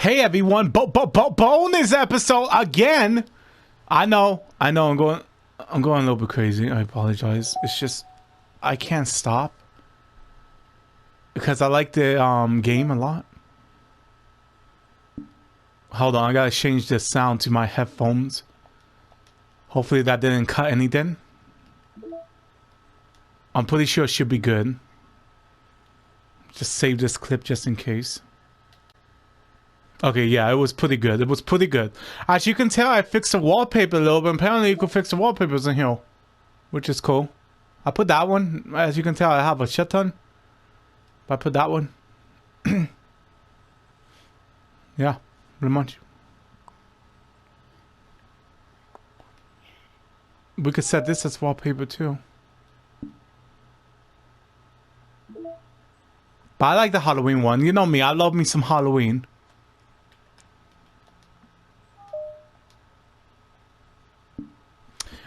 Hey everyone, bonus episode again. I know, I'm going a little bit crazy. I apologize. It's just I can't stop because I like the game a lot. Hold on, I gotta change the sound to my headphones. Hopefully that didn't cut anything. I'm pretty sure it should be good. Just save this clip just in case. Okay, yeah, it was pretty good. It was pretty good. As you can tell, I fixed the wallpaper a little bit. Apparently, you can fix the wallpapers in here, which is cool. I put that one. As you can tell, I have a shit ton. But I put that one. Yeah, pretty much. We could set this as wallpaper too. But I like the Halloween one. You know me, I love me some Halloween.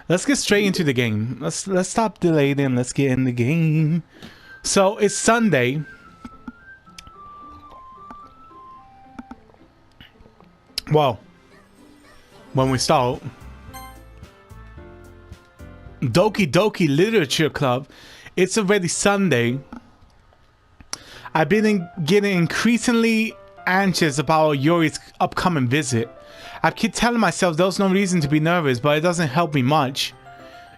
Let's get straight into the game. Let's stop delaying. Let's get in the game. So it's Sunday. Well, when we start, Doki Literature Club. It's already Sunday. I've been getting increasingly anxious about Yuri's upcoming visit. I keep telling myself there's no reason to be nervous, but it doesn't help me much.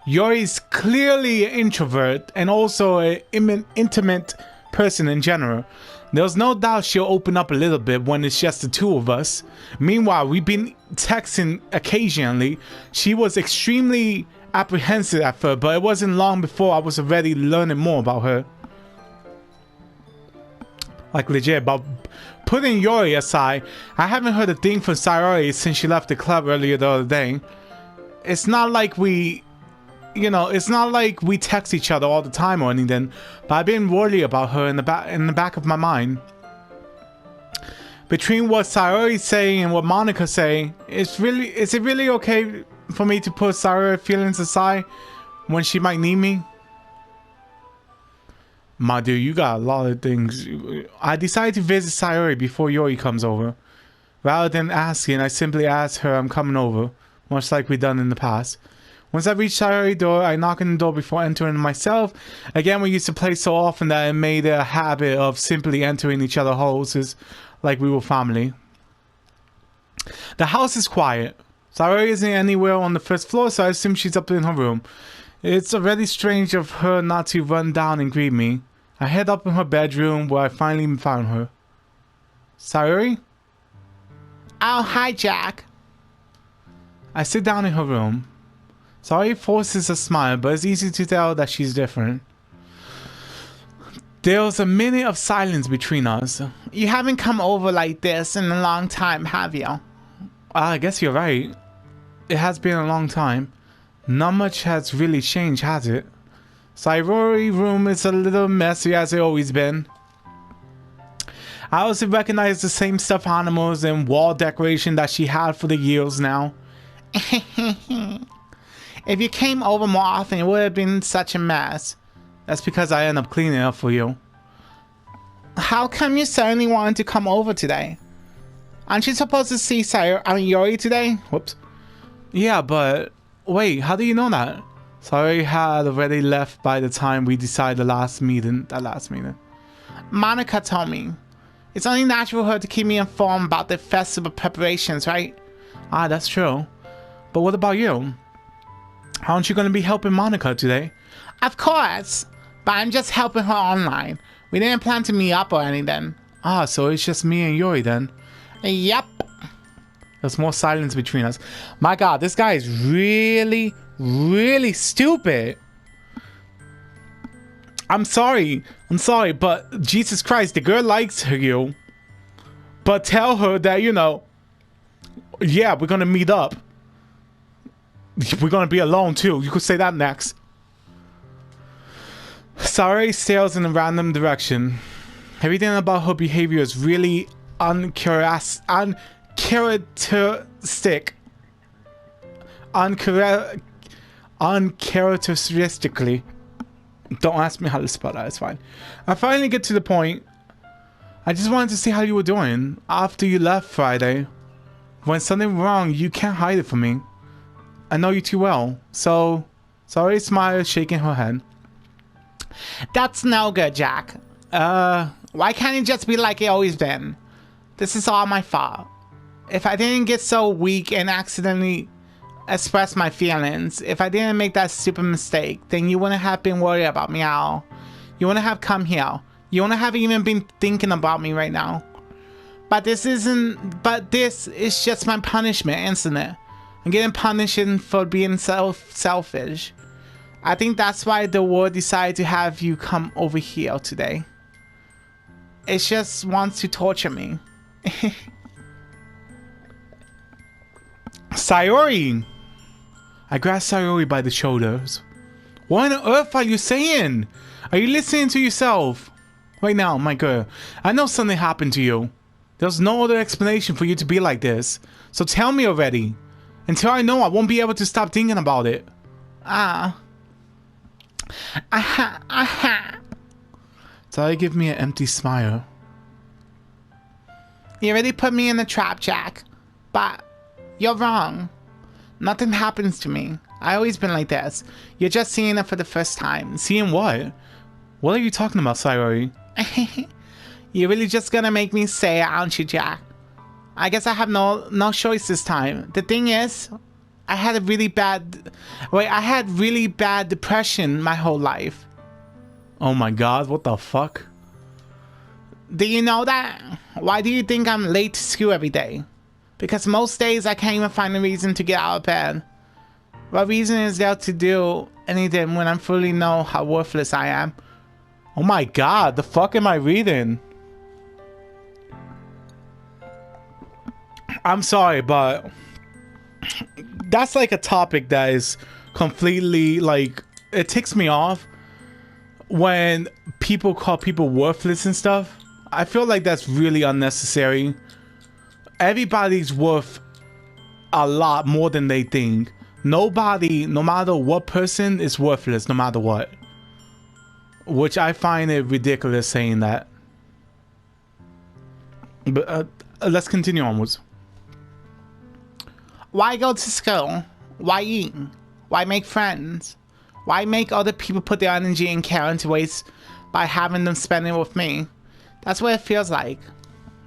Yuri's clearly an introvert and also an intimate person in general. There's no doubt she'll open up a little bit when it's just the two of us. Meanwhile, we've been texting occasionally. She was extremely apprehensive at first, but it wasn't long before I was already learning more about her. Like legit, but putting Yuri aside, I haven't heard a thing from Sayori since she left the club earlier the other day. It's not like we, it's not like we text each other all the time or anything, but I've been worried about her in the back of my mind. Between what Sayori's saying and what Monika's saying, is it really okay for me to put Sayori's feelings aside when she might need me? My dude, you got a lot of things. I decided to visit Sayori before Yuri comes over. Rather than asking, I simply asked her I'm coming over, much like we've done in the past. Once I reach Sayori's door, I knock on the door before entering myself. Again, we used to play so often that it made a habit of simply entering each other's houses like we were family. The house is quiet. Sayori isn't anywhere on the first floor, so I assume she's up in her room. It's already strange of her not to run down and greet me. I head up in her bedroom where I finally found her. Sayori? Oh, hi, Jack. I sit down in her room. Sayori forces a smile, but it's easy to tell that she's different. There's a minute of silence between us. You haven't come over like this in a long time, have you? I guess you're right. It has been a long time. Not much has really changed, has it? Sayori's room is a little messy as it always been. I also recognize the same stuffed animals and wall decoration that she had for the years now. If you came over more often, it would have been such a mess. That's because I end up cleaning up for you. How come you suddenly wanted to come over today? Aren't you supposed to see Yuri today? Whoops. Yeah, but wait, how do you know that? Sayori had already left by the time we decided that last meeting. Monika told me. It's only natural for her to keep me informed about the festival preparations, right? Ah, that's true. But what about you? Aren't you going to be helping Monika today? Of course, but I'm just helping her online. We didn't plan to meet up or anything. Ah, so it's just me and Yuri then? Yep. There's more silence between us. My god, this guy is really stupid. I'm sorry, but Jesus Christ, the girl likes you. But tell her that, yeah, we're gonna meet up. We're gonna be alone too. You could say that next. Sayori stares in a random direction. Everything about her behavior is really uncharacteristic. Uncharacteristically. Don't ask me how to spell that, it's fine. I finally get to the point. I just wanted to see how you were doing after you left Friday. When something wrong, you can't hide it from me. I know you too well. So, sorry, smile, shaking her head. That's no good, Jack. Why can't it just be like it always been? This is all my fault. If I didn't get so weak and accidentally express my feelings, if I didn't make that stupid mistake, then you wouldn't have been worried about me at all. You wouldn't have come here. You wouldn't have even been thinking about me right now. But this is just my punishment, isn't it? I'm getting punished for being selfish. I think that's why the world decided to have you come over here today. It just wants to torture me. Sayori! I grabbed Sayori by the shoulders. What on earth are you saying? Are you listening to yourself? Right now, my girl, I know something happened to you. There's no other explanation for you to be like this. So tell me already. Until I know, I won't be able to stop thinking about it. Sayori gave me an empty smile. You already put me in the trap, Jack. But you're wrong. Nothing happens to me. I always been like this. You're just seeing it for the first time. Seeing what? What are you talking about, Sayori? You're really just gonna make me say it, aren't you, Jack? I guess I have no choice this time. The thing is, I had really bad depression my whole life. Oh my god, what the fuck? Do you know that? Why do you think I'm late to school every day? Because most days I can't even find a reason to get out of bed. What reason is there to do anything when I fully know how worthless I am? Oh my god, the fuck am I reading? I'm sorry, but that's like a topic that is completely like, it ticks me off when people call people worthless and stuff. I feel like that's really unnecessary. Everybody's worth a lot more than they think. Nobody, no matter what person, is worthless no matter what. Which I find it ridiculous saying that. But let's continue onwards. Why go to school? Why eat? Why make friends? Why make other people put their energy and care into waste by having them spend it with me? That's what it feels like.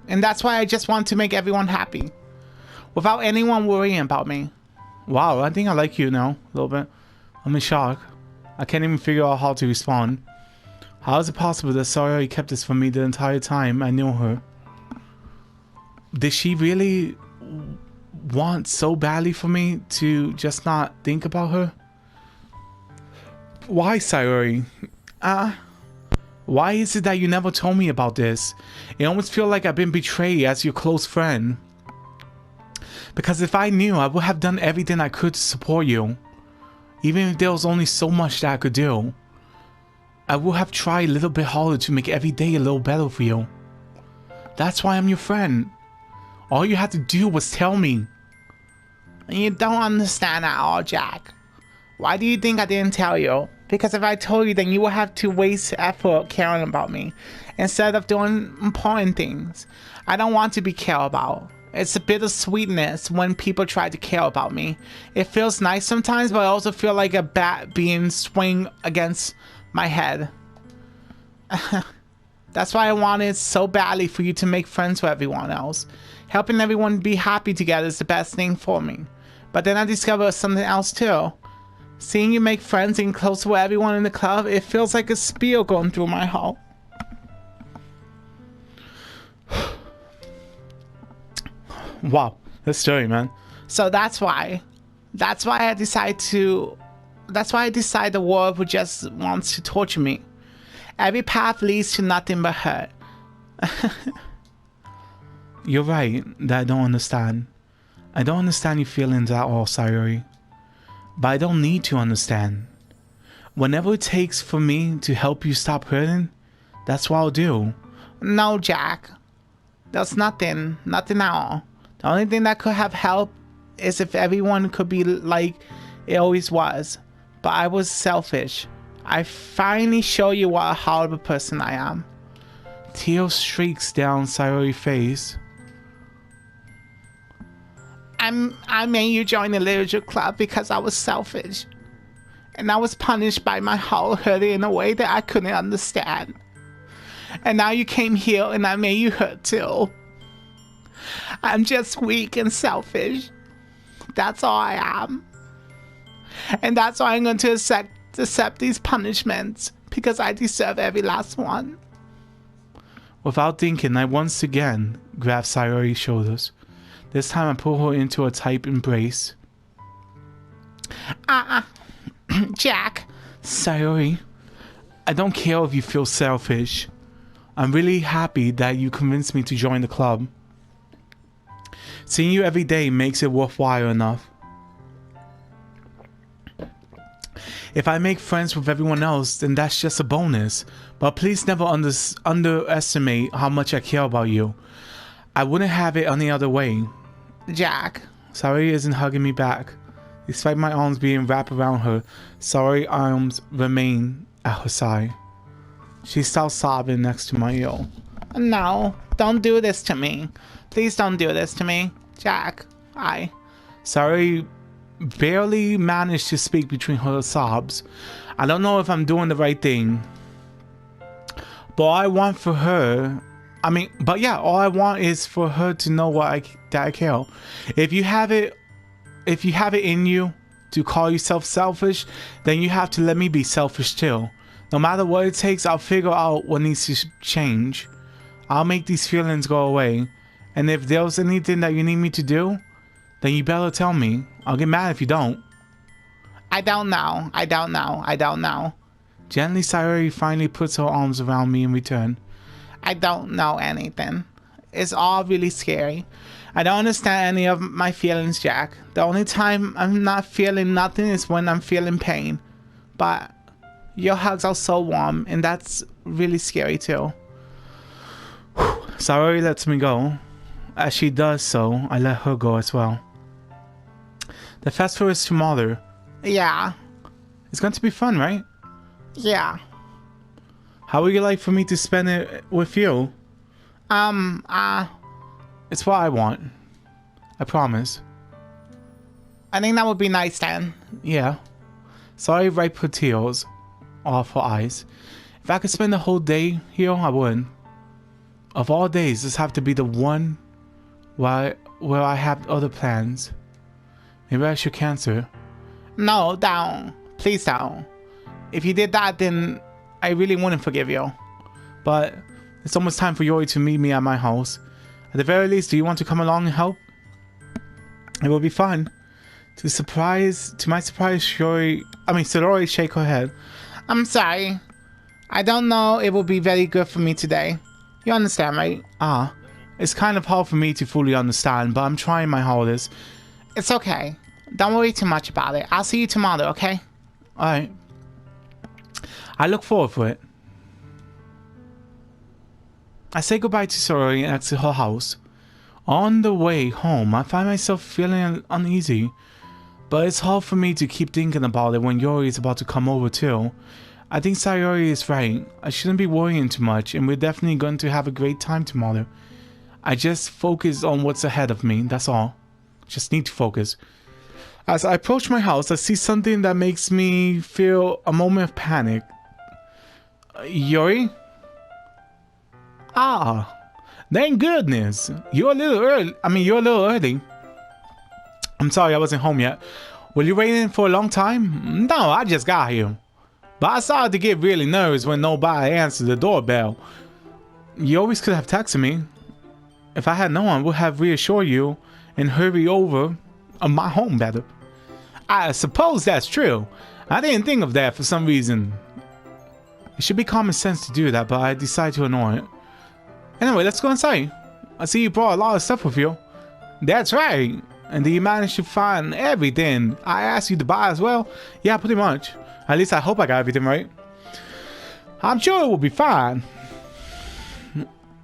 And that's why I just want to make everyone happy. Without anyone worrying about me. Wow, I think I like you now, a little bit. I'm in shock. I can't even figure out how to respond. How is it possible that Sayori kept this from me the entire time I knew her? Did she really want so badly for me to just not think about her? Why, Sayori? Why is it that you never told me about this? It almost feels like I've been betrayed as your close friend. Because if I knew, I would have done everything I could to support you. Even if there was only so much that I could do. I would have tried a little bit harder to make every day a little better for you. That's why I'm your friend. All you had to do was tell me. You don't understand at all, Jack. Why do you think I didn't tell you? Because if I told you, then you would have to waste effort caring about me instead of doing important things. I don't want to be cared about. It's a bit of sweetness when people try to care about me. It feels nice sometimes, but I also feel like a bat being swung against my head. That's why I wanted so badly for you to make friends with everyone else. Helping everyone be happy together is the best thing for me. But then I discovered something else too. Seeing you make friends and close with everyone in the club, it feels like a spear going through my heart. Wow, that's scary, man. So that's why I decided the world would just wants to torture me. Every path leads to nothing but hurt. You're right that I don't understand. I don't understand your feelings at all, Sayori. But I don't need to understand. Whenever it takes for me to help you stop hurting, that's what I'll do. No, Jack. There's nothing at all. The only thing that could have helped is if everyone could be like it always was. But I was selfish. I finally show you what a horrible person I am. Teal streaks down Sayori's face. I made you join the literature club because I was selfish. And I was punished by my heart hurting in a way that I couldn't understand. And now you came here and I made you hurt too. I'm just weak and selfish. That's all I am. And that's why I'm going to accept these punishments, because I deserve every last one. Without thinking, I once again grabbed Sayori's shoulders. This time I pull her into a tight embrace. Jack. Sayori, I don't care if you feel selfish. I'm really happy that you convinced me to join the club. Seeing you every day makes it worthwhile enough. If I make friends with everyone else, then that's just a bonus. But please never underestimate how much I care about you. I wouldn't have it any other way. Jack. Sayori isn't hugging me back. Despite my arms being wrapped around her, Sayori's arms remain at her side. She starts sobbing next to my ear. No, don't do this to me. Please don't do this to me. Jack, Sayori barely managed to speak between her sobs. I don't know if I'm doing the right thing. But all I want for her... all I want is for her to know that I care. If you have it in you to call yourself selfish, then you have to let me be selfish too. No matter what it takes, I'll figure out what needs to change. I'll make these feelings go away. And if there's anything that you need me to do, then you better tell me. I'll get mad if you don't. I don't know. Gently, Sayori finally puts her arms around me in return. I don't know anything. It's all really scary. I don't understand any of my feelings, Jack. The only time I'm not feeling nothing is when I'm feeling pain. But your hugs are so warm, and that's really scary too. Sayori lets me go. As she does so, I let her go as well. The festival is tomorrow. Yeah. It's going to be fun, right? Yeah. How would you like for me to spend it with you? It's what I want. I promise. I think that would be nice then. Yeah. Sorry, wipe her tears off her eyes. If I could spend the whole day here, I would. Of all days, this have to be the one where I have other plans. Maybe I should cancel. No, don't. Please don't. If you did that, then I really wouldn't forgive you. But it's almost time for Yori to meet me at my house. At the very least, do you want to come along and help? It will be fun. To my surprise, Sayori shake her head. I'm sorry. I don't know it will be very good for me today. You understand, right? It's kind of hard for me to fully understand, but I'm trying my hardest. It's okay. Don't worry too much about it. I'll see you tomorrow, okay? Alright. I look forward to it. I say goodbye to Sayori and exit her house. On the way home, I find myself feeling uneasy. But it's hard for me to keep thinking about it when Yori is about to come over too. I think Sayori is right. I shouldn't be worrying too much, and we're definitely going to have a great time tomorrow. I just focus on what's ahead of me, that's all. Just need to focus. As I approach my house, I see something that makes me feel a moment of panic. Yori? Thank goodness. You're a little early. I'm sorry I wasn't home yet. Were you waiting for a long time? No, I just got here. But I started to get really nervous when nobody answered the doorbell. You always could have texted me. If I had known, I would have reassured you and hurry over my home better. I suppose that's true. I didn't think of that for some reason. It should be common sense to do that, but I decided to ignore it. Anyway, let's go inside. I see you brought a lot of stuff with you. That's right. And did you manage to find everything I asked you to buy as well? Yeah, pretty much. At least I hope I got everything right. I'm sure it will be fine.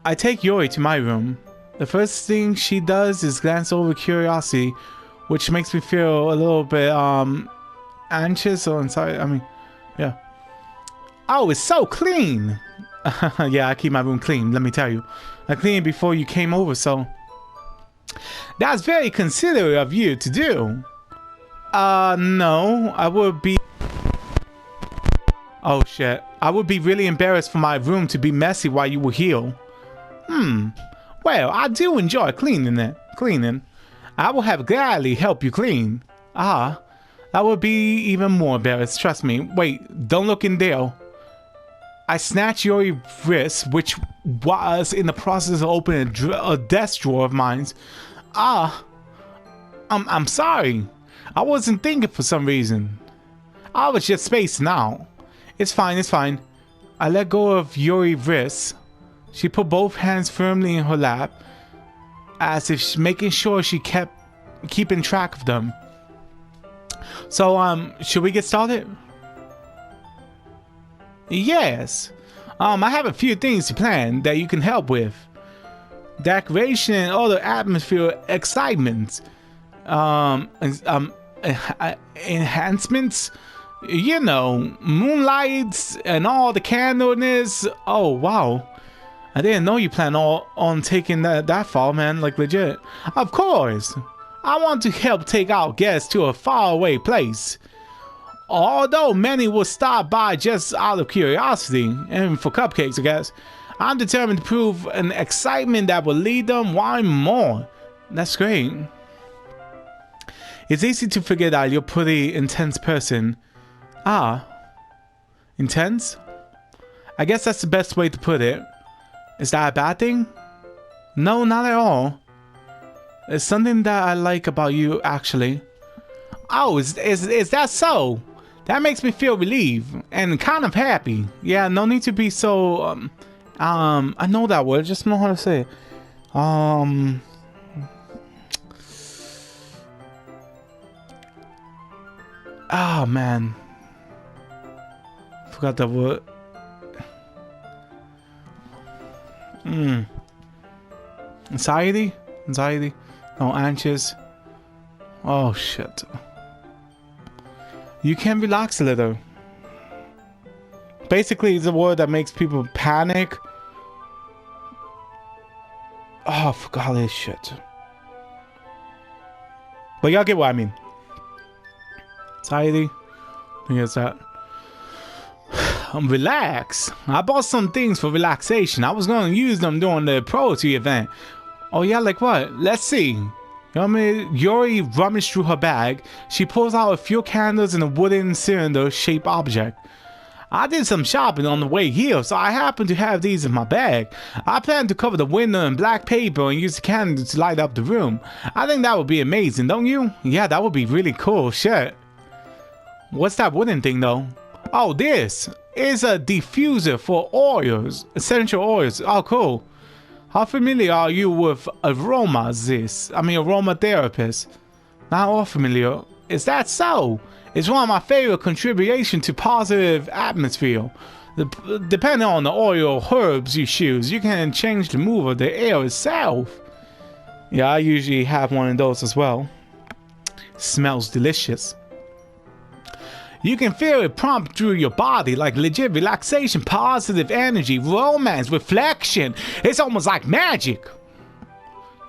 I take Yori to my room. The first thing she does is glance over with curiosity, which makes me feel a little bit anxious or inside. Yeah. Oh, it's so clean. Yeah, I keep my room clean, let me tell you. I cleaned before you came over, so... That's very considerate of you to do. No, I would be... Oh shit. I would be really embarrassed for my room to be messy while you were here. Well, I do enjoy cleaning. I will have gladly help you clean. Ah, that would be even more embarrassed, trust me. Wait, don't look in there. I snatched your wrist, which was in the process of opening a desk drawer of mine. Ah, I'm sorry. I wasn't thinking for some reason. I was just spacing out. It's fine. I let go of Yuri's wrist. She put both hands firmly in her lap, as if making sure she kept keeping track of them. So, should we get started? Yes. I have a few things to plan that you can help with. Decoration and other atmosphere excitements. Enhancements. You know, moonlights and all the candleness. Oh, wow. I didn't know you plan on taking that far, man. Like, legit. Of course. I want to help take our guests to a faraway place. Although many will stop by just out of curiosity, and for cupcakes, I guess, I'm determined to prove an excitement that will lead them wanting more. That's great. It's easy to forget that you're a pretty intense person. Ah. Intense? I guess that's the best way to put it. Is that a bad thing? No, not at all. It's something that I like about you, actually. Oh, is that so? That makes me feel relieved and kind of happy. Yeah, no need to be so, I know that word, just know how to say it. Oh, man. Forgot that word. Anxiety? No, anxious. Oh, shit. You can relax a little. Basically, it's a word that makes people panic. Oh, I forgot this shit. But y'all get what I mean. Anxiety. I think it's that. Relax. I bought some things for relaxation. I was going to use them during the poetry event. Oh yeah, like what? Let's see. Yuri rummaged through her bag. She pulls out a few candles and a wooden cylinder-shaped object. I did some shopping on the way here, so I happen to have these in my bag. I plan to cover the window in black paper and use the candles to light up the room. I think that would be amazing, don't you? Yeah, that would be really cool. Shit. What's that wooden thing, though? Oh, this is a diffuser for oils, essential oils. Oh, cool. How familiar are you with aromatherapist? Not all familiar. Is that so? It's one of my favorite contributions to positive atmosphere. Depending on the oil or herbs you choose, you can change the mood of the air itself. Yeah, I usually have one of those as well. Smells delicious. You can feel it pump through your body like legit relaxation, positive energy, romance, reflection. It's almost like magic.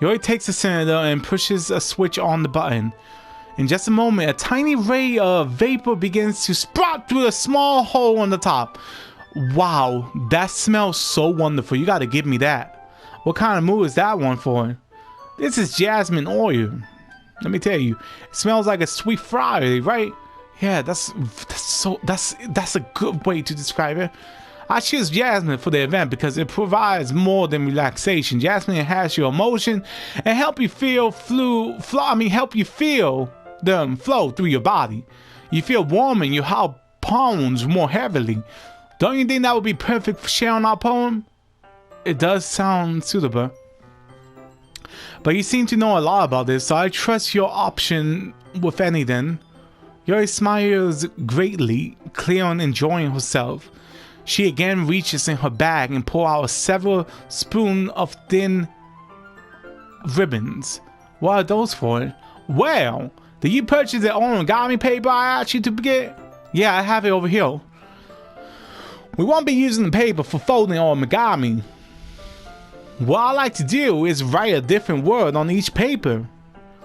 Yuri takes the cylinder and pushes a switch on the button. In just a moment, a tiny ray of vapor begins to sprout through a small hole on the top. Wow, that smells so wonderful. You gotta give me that. What kind of mood is that one for? This is jasmine oil. Let me tell you, it smells like a sweet Friday, right? Yeah, that's a good way to describe it. I choose jasmine for the event because it provides more than relaxation. Jasmine enhances your emotion and help you feel them flow through your body. You feel warm and your heart pounds more heavily. Don't you think that would be perfect for sharing our poem? It does sound suitable. But you seem to know a lot about this, so I trust your option with anything. Yuri smiles greatly, clear on enjoying herself. She again reaches in her bag and pulls out several spoons of thin ribbons. What are those for? Well, did you purchase the origami paper I asked you to get? Yeah, I have it over here. We won't be using the paper for folding or origami. What I like to do is write a different word on each paper.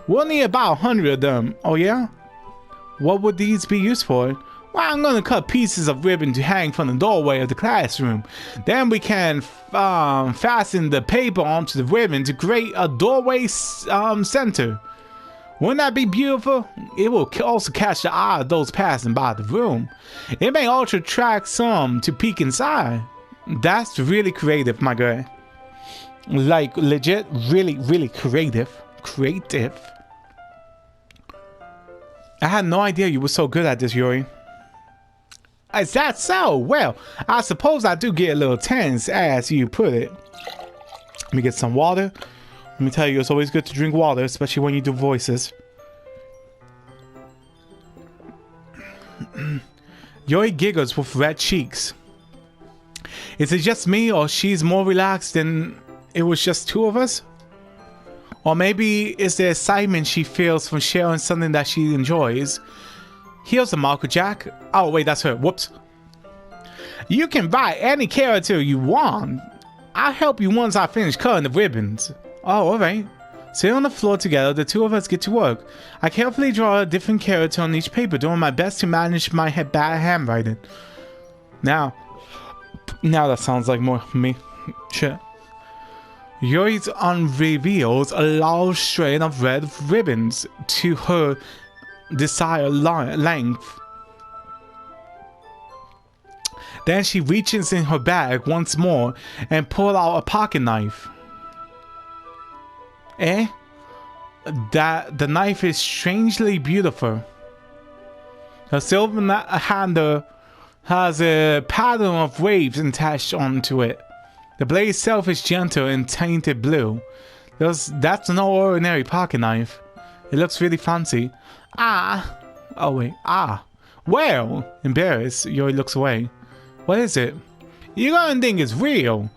We'll need about 100 of them. Oh yeah? What would these be used for? Well, I'm gonna cut pieces of ribbon to hang from the doorway of the classroom. Then we can fasten the paper onto the ribbon to create a doorway center. Wouldn't that be beautiful? It will also catch the eye of those passing by the room. It may also attract some to peek inside. That's really creative, my guy. Like, legit, really creative. I had no idea you were so good at this, Yuri. Is that so? Well, I suppose I do get a little tense, as you put it. Let me get some water. Let me tell you, it's always good to drink water, especially when you do voices. Yuri giggles with red cheeks. Is it just me, or she's more relaxed than it was just two of us? Or maybe it's the excitement she feels from sharing something that she enjoys. Here's a marker, Jack. Oh, wait, that's her. Whoops. You can buy any character you want. I'll help you once I finish cutting the ribbons. Oh, alright. Sitting on the floor together, the two of us get to work. I carefully draw a different character on each paper, doing my best to manage my bad handwriting. Now that sounds like more me. Shit. Yuri's unreveals a large strand of red ribbons to her desired length. Then she reaches in her bag once more and pulls out a pocket knife. The knife is strangely beautiful. The silver handle has a pattern of waves attached onto it. The blade itself is gentle and tainted blue. That's no ordinary pocket knife. It looks really fancy. Oh wait, well, embarrassed, Yuri looks away. What is it? You're gonna think it's real.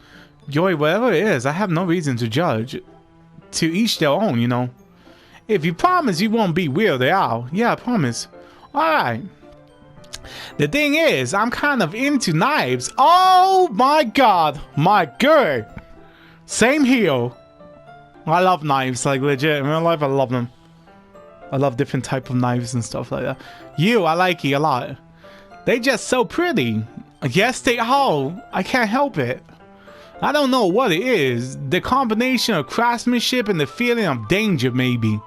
Yuri, whatever it is, I have no reason to judge. To each their own, you know. If you promise you won't be weirded out, yeah, I promise. Alright. The thing is, I'm kind of into knives. Oh my god, my god. Same here. I love knives, like legit. In real life, I love them. I love different type of knives and stuff like that. I like you a lot. They just so pretty. Yes, they are. I can't help it. I don't know what it is. The combination of craftsmanship and the feeling of danger, maybe.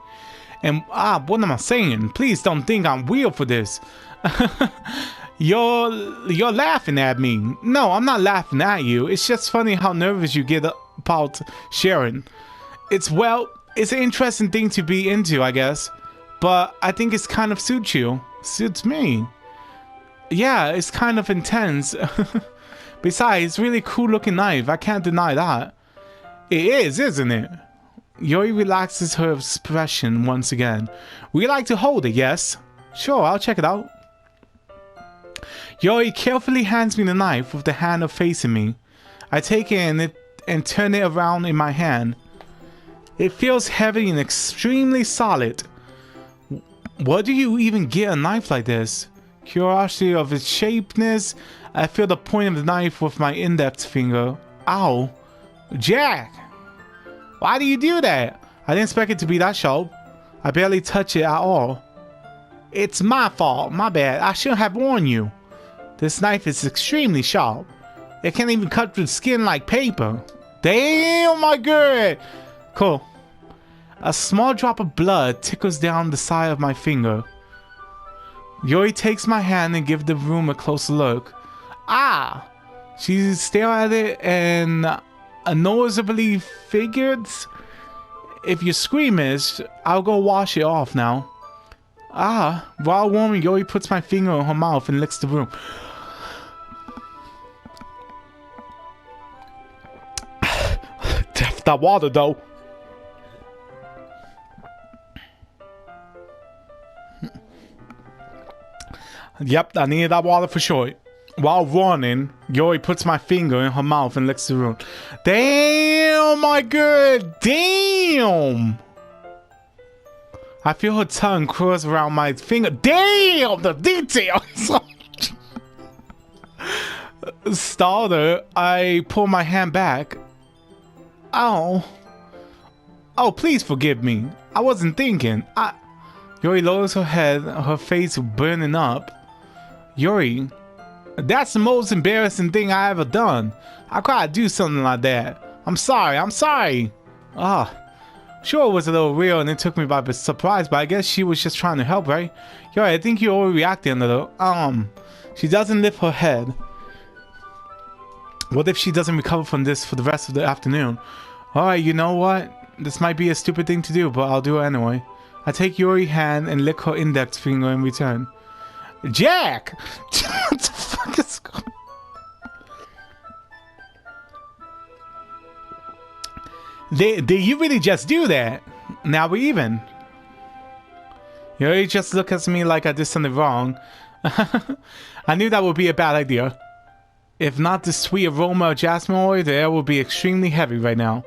And what am I saying? Please don't think I'm weird for this. You're laughing at me. No, I'm not laughing at you. It's just funny how nervous you get about sharing. It's an interesting thing to be into, I guess. But I think it's kind of suits you. Suits me. Yeah, it's kind of intense. Besides, it's really cool looking knife. I can't deny that. It is, isn't it? Yuri relaxes her expression once again. We like to hold it, yes? Sure, I'll check it out. Yuri carefully hands me the knife with the handle facing me. I take it and turn it around in my hand. It feels heavy and extremely solid. Where do you even get a knife like this? Curiosity of its shapeness, I feel the point of the knife with my index finger. Ow. Jack! Why do you do that? I didn't expect it to be that sharp. I barely touch it at all. It's my fault. My bad. I shouldn't have warned you. This knife is extremely sharp. It can't even cut through skin like paper. Damn, my god! Cool. A small drop of blood tickles down the side of my finger. Yuri takes my hand and gives the room a closer look. She stares at it and noticeably figures, if you're squeamish, I'll go wash it off now. While warming, Yuri puts my finger in her mouth and licks the room. That water though. Yep, I needed that water for sure. While running, Yuri puts my finger in her mouth and licks the room. Damn, my god! Damn! I feel her tongue curls around my finger. Damn, the details! stalled her, I pulled my hand back. Oh. Oh, please forgive me. I wasn't thinking. Yuri lowers her head, her face burning up. Yuri, that's the most embarrassing thing I ever done. How could I do something like that? I'm sorry. Sure it was a little real and it took me by surprise, but I guess she was just trying to help, right? Yuri, I think you're overreacting a little. She doesn't lift her head. What if she doesn't recover from this for the rest of the afternoon? Alright, you know what? This might be a stupid thing to do, but I'll do it anyway. I take Yuri's hand and lick her index finger in return. Jack! What the fuck is going on? Did you really just do that? Now we're even. Yuri just look at me like I did something wrong. I knew that would be a bad idea. If not the sweet aroma of jasmine oil, the air would be extremely heavy right now.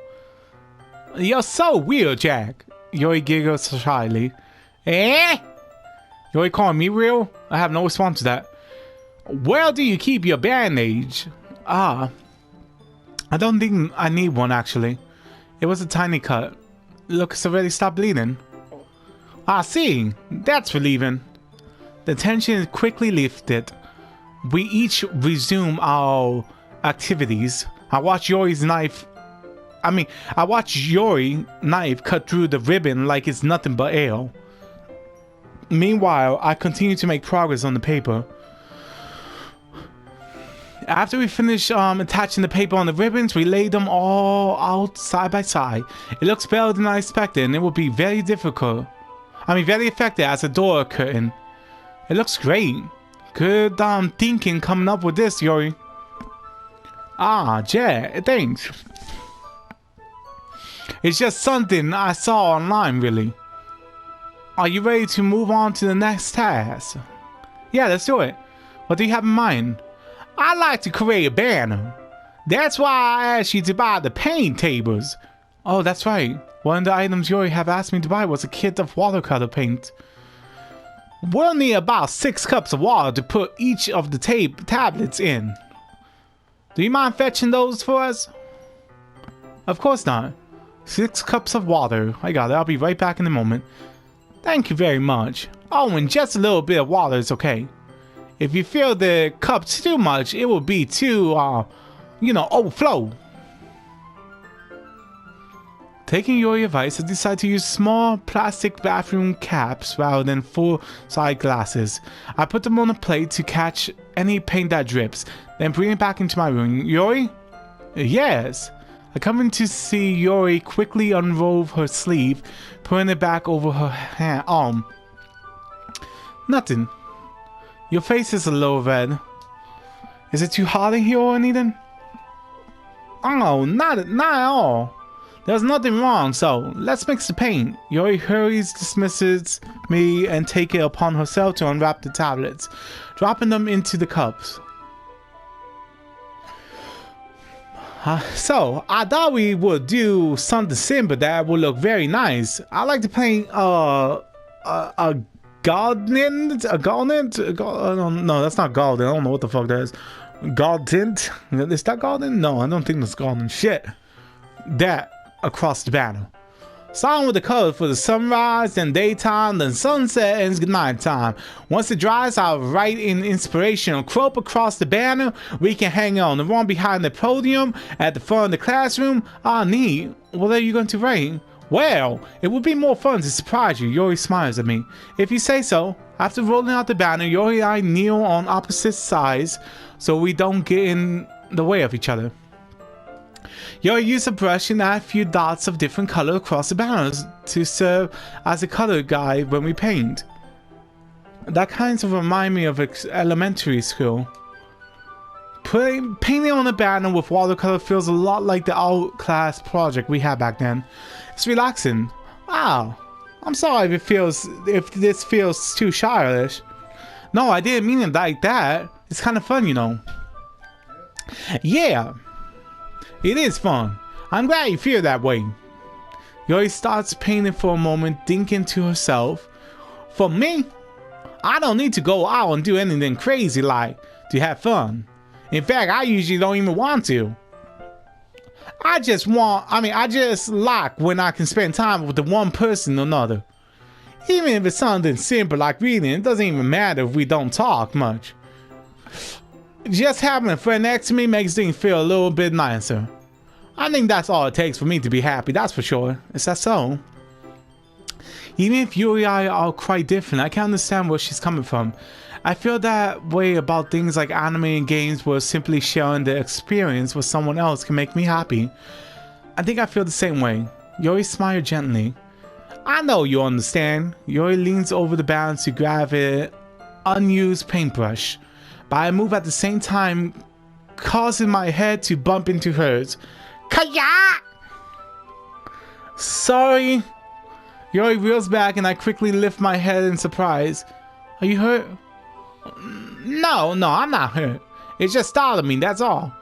You're so weird, Jack. Yuri giggles shyly. Eh? Yuri calling me real? I have no response to that. Where do you keep your bandage? I don't think I need one actually. It was a tiny cut. Look, it's already stopped bleeding. I see. That's relieving. The tension is quickly lifted. We each resume our activities. I watch Yuri's knife cut through the ribbon like it's nothing but ale. Meanwhile, I continue to make progress on the paper. After we finish attaching the paper on the ribbons, we lay them all out side by side. It looks better than I expected, and it will be very effective as a door curtain. It looks great. Good thinking coming up with this, Yuri. Jack, thanks. It's just something I saw online, really. Are you ready to move on to the next task? Yeah, let's do it. What do you have in mind? I'd like to create a banner. That's why I asked you to buy the paint tables. Oh, that's right. One of the items Yuri have asked me to buy was a kit of watercolor paint. We'll need about 6 cups of water to put each of the tablets in. Do you mind fetching those for us? Of course not. 6 cups of water. I got it. I'll be right back in a moment. Thank you very much. Oh, and just a little bit of water is okay. If you fill the cups too much, it will be too, overflow. Taking your advice, I decided to use small plastic bathroom caps rather than full-size glasses. I put them on a plate to catch any paint that drips, then bring it back into my room. Yuri? Yes. I come in to see Yuri quickly unroll her sleeve, putting it back over her arm. Nothing. Your face is a little red. Is it too hot in here or anything? Oh, not at all. There's nothing wrong, so let's mix the paint. Yuri hurries, dismisses me, and take it upon herself to unwrap the tablets, dropping them into the cups. So, I thought we would do something simple that would look very nice. I like to paint a garden? No, that's not garden. I don't know what the fuck that is. Garden? Is that garden? No, I don't think that's garden. Shit. That across the banner. Starting with the color for the sunrise, then daytime, then sunset, and nighttime. Once it dries, I'll write in inspirational quote across the banner. We can hang on the one behind the podium, at the front of the classroom. Neat. What are you going to write? Well, it would be more fun to surprise you. Yuri smiles at me. If you say so. After rolling out the banner, Yuri and I kneel on opposite sides so we don't get in the way of each other. Yuri used a brush and add a few dots of different color across the banners to serve as a color guide when we paint. That kind of reminds me of elementary school. Painting on a banner with watercolor feels a lot like the art class project we had back then. It's relaxing. Wow. I'm sorry if this feels too childish. No, I didn't mean it like that. It's kind of fun, you know. Yeah. It is fun. I'm glad you feel that way. Yuri starts painting for a moment, thinking to herself, for me, I don't need to go out and do anything crazy like to have fun. In fact, I usually don't even want to. I just like when I can spend time with the one person or another. Even if it's something simple like reading, it doesn't even matter if we don't talk much. Just having a friend next to me makes things feel a little bit nicer. I think that's all it takes for me to be happy, that's for sure. Is that so? Even if Yuri and I are quite different, I can understand where she's coming from. I feel that way about things like anime and games where simply sharing the experience with someone else can make me happy. I think I feel the same way. Yuri smiled gently. I know you understand. Yuri leans over the balance to grab an unused paintbrush, but I move at the same time, causing my head to bump into hers. Kaya! Sorry. Yuri reels back and I quickly lift my head in surprise. Are you hurt? No, I'm not hurt. It just startled me, that's all.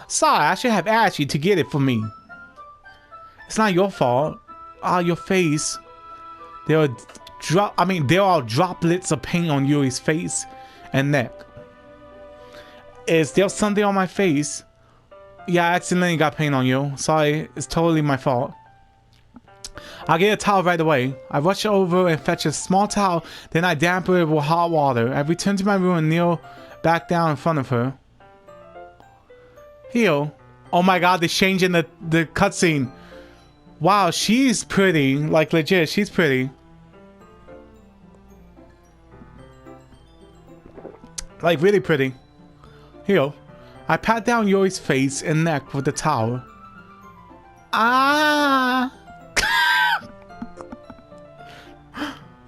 Sorry, I should have asked you to get it for me. It's not your fault. Your face. There are droplets of paint on Yuri's face and neck. Is there something on my face? Yeah, I accidentally got paint on you. Sorry, it's totally my fault. I'll get a towel right away. I rush over and fetch a small towel, then I dampen it with hot water. I return to my room and kneel back down in front of her. Heal. Oh my god, they're changing the cutscene. Wow, she's pretty. Like, legit, she's pretty. Like, really pretty. Heal. I pat down Yuri's face and neck with the towel.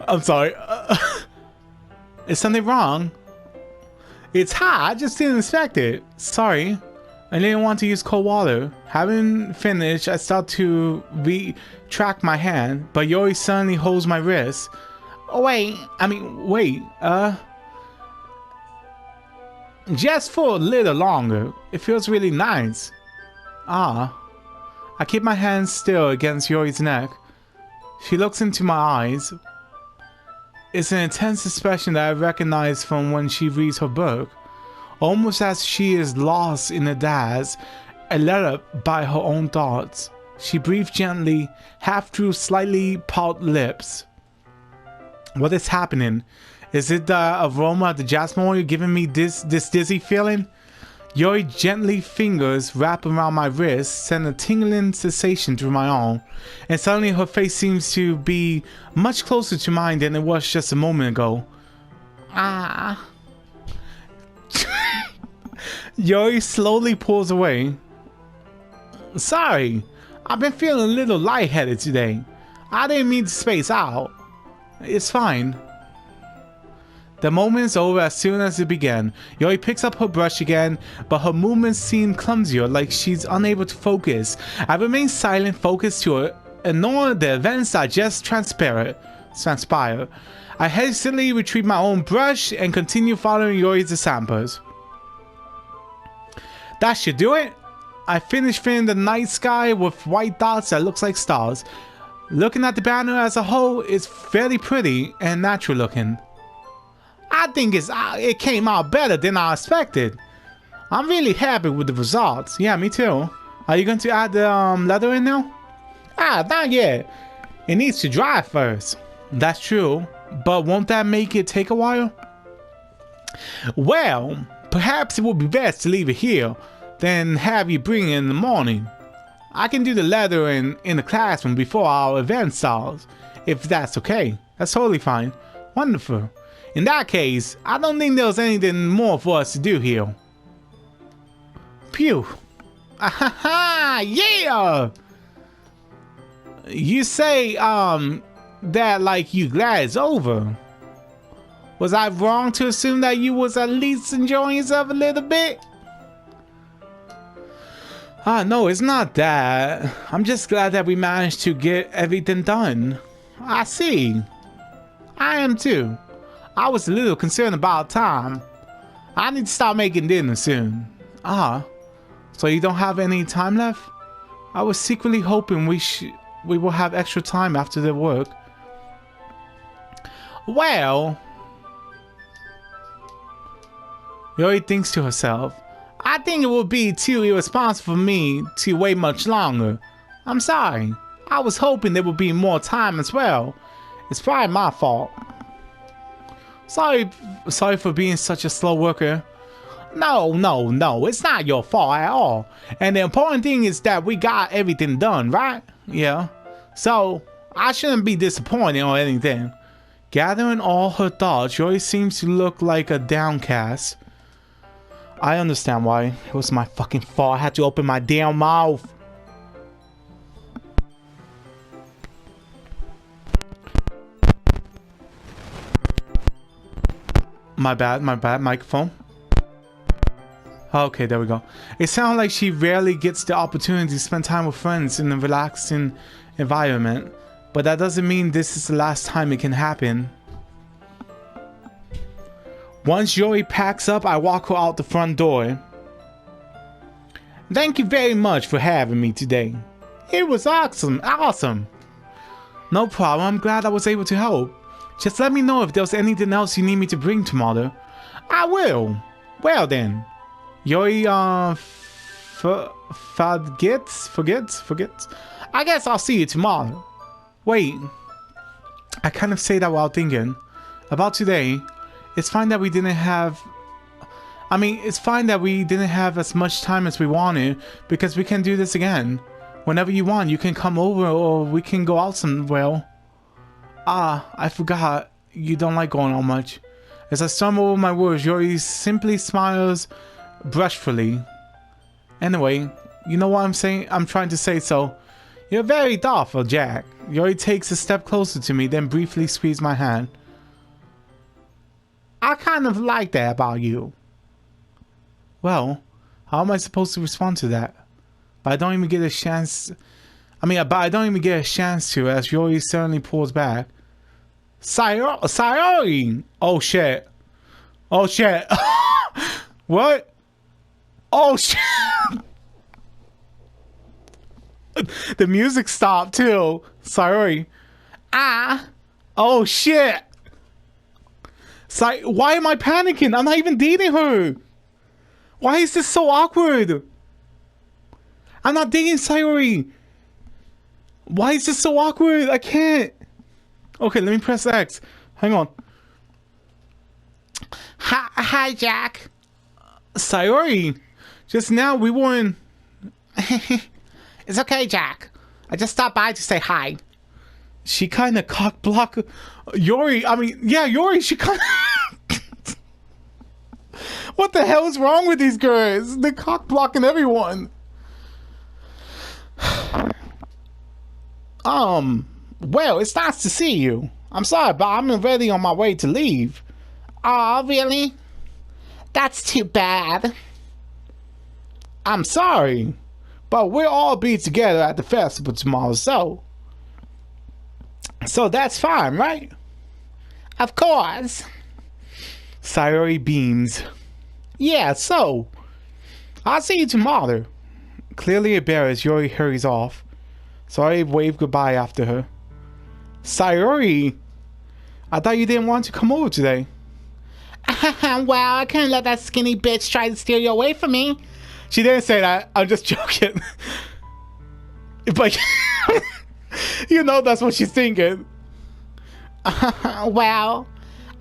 I'm sorry. Is something wrong? It's hot. I just didn't expect it. Sorry. I didn't want to use cold water. Having finished, I start to retract my hand, but Yuri suddenly holds my wrist. Oh, wait. Just for a little longer. It feels really nice. I keep my hands still against Yuri's neck. She looks into my eyes. It's an intense expression that I recognize from when she reads her book. Almost as she is lost in a daze, and led up by her own thoughts. She breathes gently, half through slightly parted lips. What is happening? Is it the aroma of the jasmine oil giving me this dizzy feeling? Yuri gently fingers wrap around my wrist, send a tingling sensation through my arm, and suddenly her face seems to be much closer to mine than it was just a moment ago. Yuri slowly pulls away. Sorry, I've been feeling a little lightheaded today. I didn't mean to space out. It's fine. The moment is over as soon as it began. Yuri picks up her brush again, but her movements seem clumsier, like she's unable to focus. I remain silent, focused to her, ignoring the events that just transpire. I hastily retrieve my own brush and continue following Yuri's examples. That should do it. I finished filling the night sky with white dots that looks like stars. Looking at the banner as a whole, it's fairly pretty and natural looking. I think it came out better than I expected. I'm really happy with the results. Yeah, me too. Are you going to add the leather in now? Not yet. It needs to dry first. That's true, but won't that make it take a while? Well, perhaps it would be best to leave it here, then have you bring it in the morning. I can do the leather in the classroom before our event starts, if that's okay. That's totally fine. Wonderful. In that case, I don't think there's anything more for us to do here. Phew. Ahaha, yeah! You say, that like you glad it's over. Was I wrong to assume that you was at least enjoying yourself a little bit? No, it's not that. I'm just glad that we managed to get everything done. I see. I am too. I was a little concerned about time. I need to start making dinner soon. So you don't have any time left? I was secretly hoping we will have extra time after the work. Well, Yuri thinks to herself, I think it would be too irresponsible for me to wait much longer. I'm sorry. I was hoping there would be more time as well. It's probably my fault. Sorry for being such a slow worker. No, it's not your fault at all. And the important thing is that we got everything done, right? Yeah. So, I shouldn't be disappointed or anything. Gathering all her thoughts, Yuri seems to look like a downcast. I understand why. It was my fucking fault. I had to open my damn mouth. My bad, microphone. Okay, there we go. It sounds like she rarely gets the opportunity to spend time with friends in a relaxing environment. But that doesn't mean this is the last time it can happen. Once Yuri packs up, I walk her out the front door. Thank you very much for having me today. It was awesome. No problem, I'm glad I was able to help. Just let me know if there's anything else you need me to bring tomorrow. I will. Well then. Yuri, forgets? I guess I'll see you tomorrow. Wait. I kind of say that while thinking. About today, it's fine that we didn't have... it's fine that we didn't have as much time as we wanted, because we can do this again. Whenever you want, you can come over or we can go out somewhere. Ah, I forgot. You don't like going out much. As I stumble over my words, Yuri simply smiles brushfully. Anyway, you know what I'm trying to say, so... You're very thoughtful, Jack. Yuri takes a step closer to me, then briefly squeezes my hand. I kind of like that about you. Well, how am I supposed to respond to that? But I don't even get a chance... to, as Yuri suddenly pulls back. Sayori! Oh shit. What? Oh shit! The music stopped too. Sayori. Oh shit! Why am I panicking? I'm not even dating her! Why is this so awkward? I'm not dating Sayori! Why is this so awkward? I can't. Okay, let me press X. Hang on. Hi, Jack. Sayori. Just now we weren't... It's okay, Jack. I just stopped by to say hi. She kind of cock-blocked... Yuri, Yuri, she kind of... What the hell is wrong with these girls? They're cock-blocking everyone. Well, it's nice to see you. I'm sorry, but I'm already on my way to leave. Aw, really? That's too bad. I'm sorry, but we'll all be together at the festival tomorrow, so that's fine, right? Of course. Sayori beams. Yeah, so I'll see you tomorrow. Clearly embarrassed, Yuri hurries off. Sayori waved goodbye after her. Sayori, I thought you didn't want to come over today. Well, I couldn't let that skinny bitch try to steal you away from me. She didn't say that. I'm just joking. But you know that's what she's thinking. Well,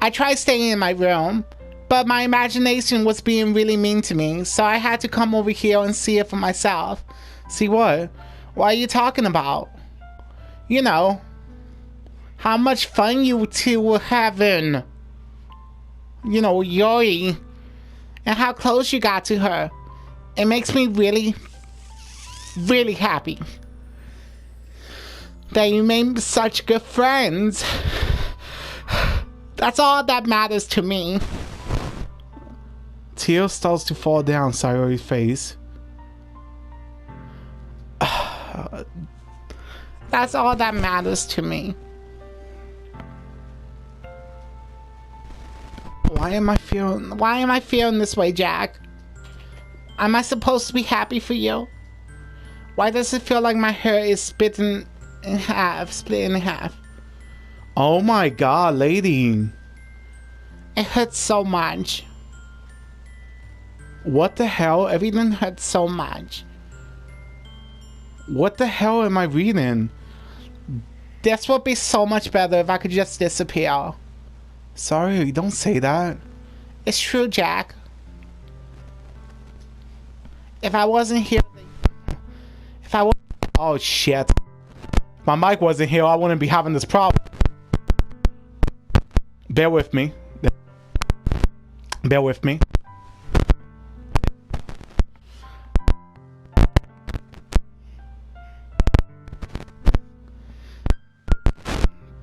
I tried staying in my room, but my imagination was being really mean to me, so I had to come over here and see it for myself. See what? What are you talking about? You know, how much fun you two were having. You know, Yuri. And how close you got to her. It makes me really, really happy that you made such good friends. That's all that matters to me. Tears starts to fall down Sayori's face. That's all that matters to me. Why am I feeling this way, Jack? Am I supposed to be happy for you? Why does it feel like my hair is split in half? Oh my god, lady. It hurts so much. What the hell? Everything hurts so much. What the hell am I reading? This would be so much better if I could just disappear. Sorry, don't say that. It's true, Jack. If I wasn't here... If I was... Oh, shit. If my mic wasn't here, I wouldn't be having this problem. Bear with me. Bear with me.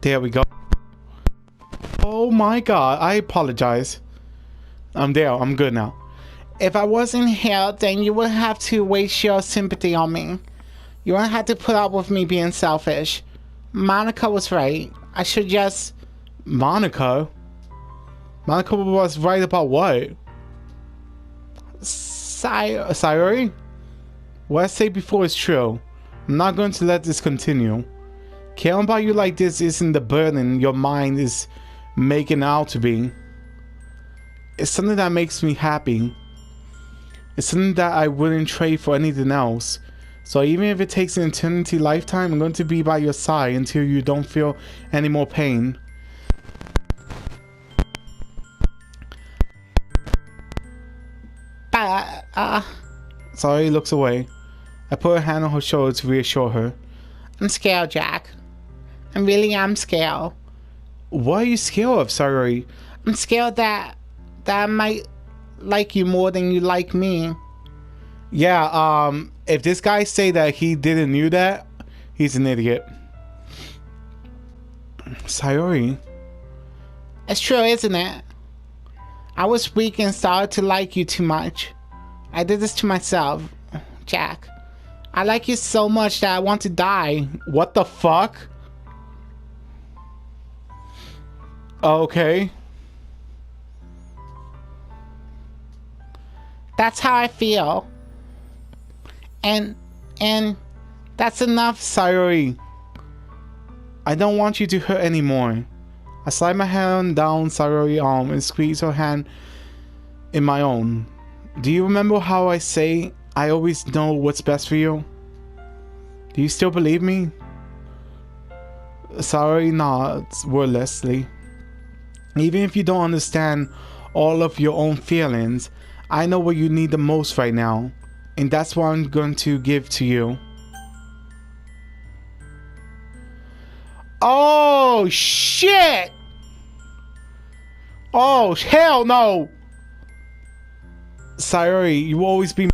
There we go. Oh my god, I apologize. I'm there, I'm good now. If I wasn't here, then you would have to waste your sympathy on me. You wouldn't have to put up with me being selfish. Monica was right. I should just... Monica? Monica was right about what? Sayori? What I say before is true. I'm not going to let this continue. Caring about you like this isn't the burden your mind is making out to be. It's something that makes me happy. It's something that I wouldn't trade for anything else. So even if it takes an eternity lifetime, I'm going to be by your side until you don't feel any more pain. Sorry, looks away. I put a hand on her shoulder to reassure her. I'm scared, Jack. I really am scared. What are you scared of, Sayori? I'm scared that I might like you more than you like me. Yeah, if this guy say that he didn't knew that, he's an idiot. Sayori. It's true, isn't it? I was weak and started to like you too much. I did this to myself, Jack. I like you so much that I want to die. What the fuck? Okay. That's how I feel. And that's enough, Sayori. I don't want you to hurt anymore. I slide my hand down Sayori's arm and squeeze her hand in my own. Do you remember how I say I always know what's best for you? Do you still believe me? Sayori nods wordlessly. Even if you don't understand all of your own feelings, I know what you need the most right now, and that's what I'm going to give to you. Oh shit! Oh hell no! Sayori, you will always be.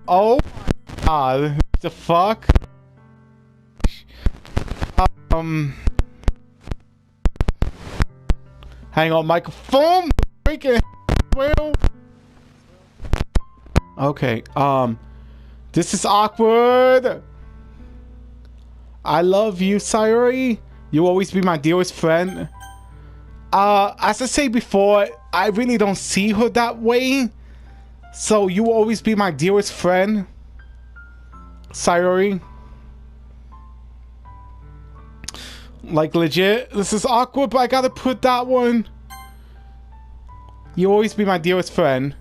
Oh my god, what the fuck? Hang on, microphone. Freaking well. Okay, this is awkward. I love you, Sayori. You'll always be my dearest friend. As I said before, I really don't see her that way. So you will always be my dearest friend, Sayori. Like legit, this is awkward, but I gotta put that one. You'll always be my dearest friend.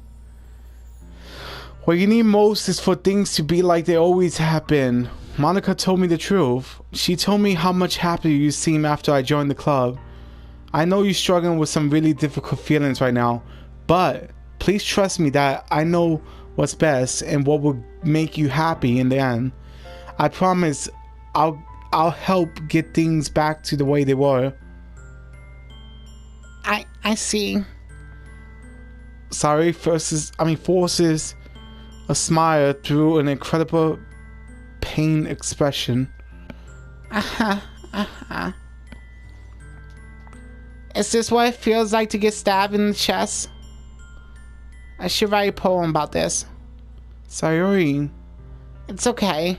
What you need most is for things to be like they always have been. Monica told me the truth. She told me how much happier you seem after I joined the club. I know you're struggling with some really difficult feelings right now, but please trust me that I know what's best and what will make you happy in the end. I promise I'll help get things back to the way they were. I see. Sorry, forces a smile through an incredible pain expression. Is this what it feels like to get stabbed in the chest? I should write a poem about this. Sayori. It's okay.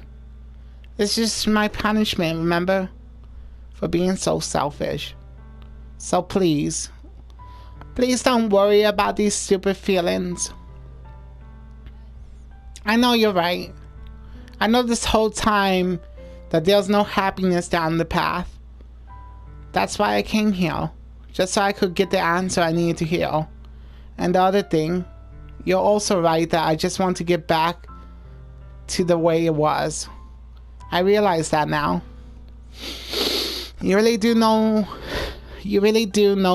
It's just my punishment, remember? For being so selfish. So please don't worry about these stupid feelings. I know you're right. I know this whole time that there's no happiness down the path. That's why I came here. Just so I could get the answer I needed to hear. And the other thing, You're also right that I just want to get back to the way it was. I realize that now. You really do know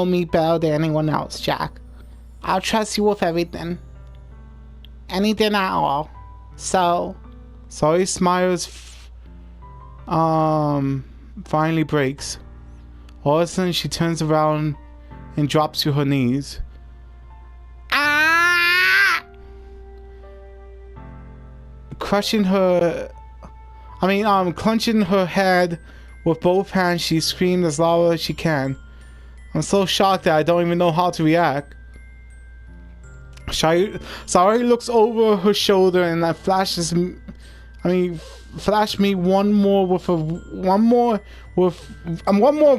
me better than anyone else, Jack. I'll trust you with everything. Anything at all. So, Sorry smiles finally breaks. All of a sudden she turns around and drops to her knees. Clenching her head with both hands, she screamed as loud as she can. I'm so shocked that I don't even know how to react. Sayori looks over her shoulder and that flashed me one more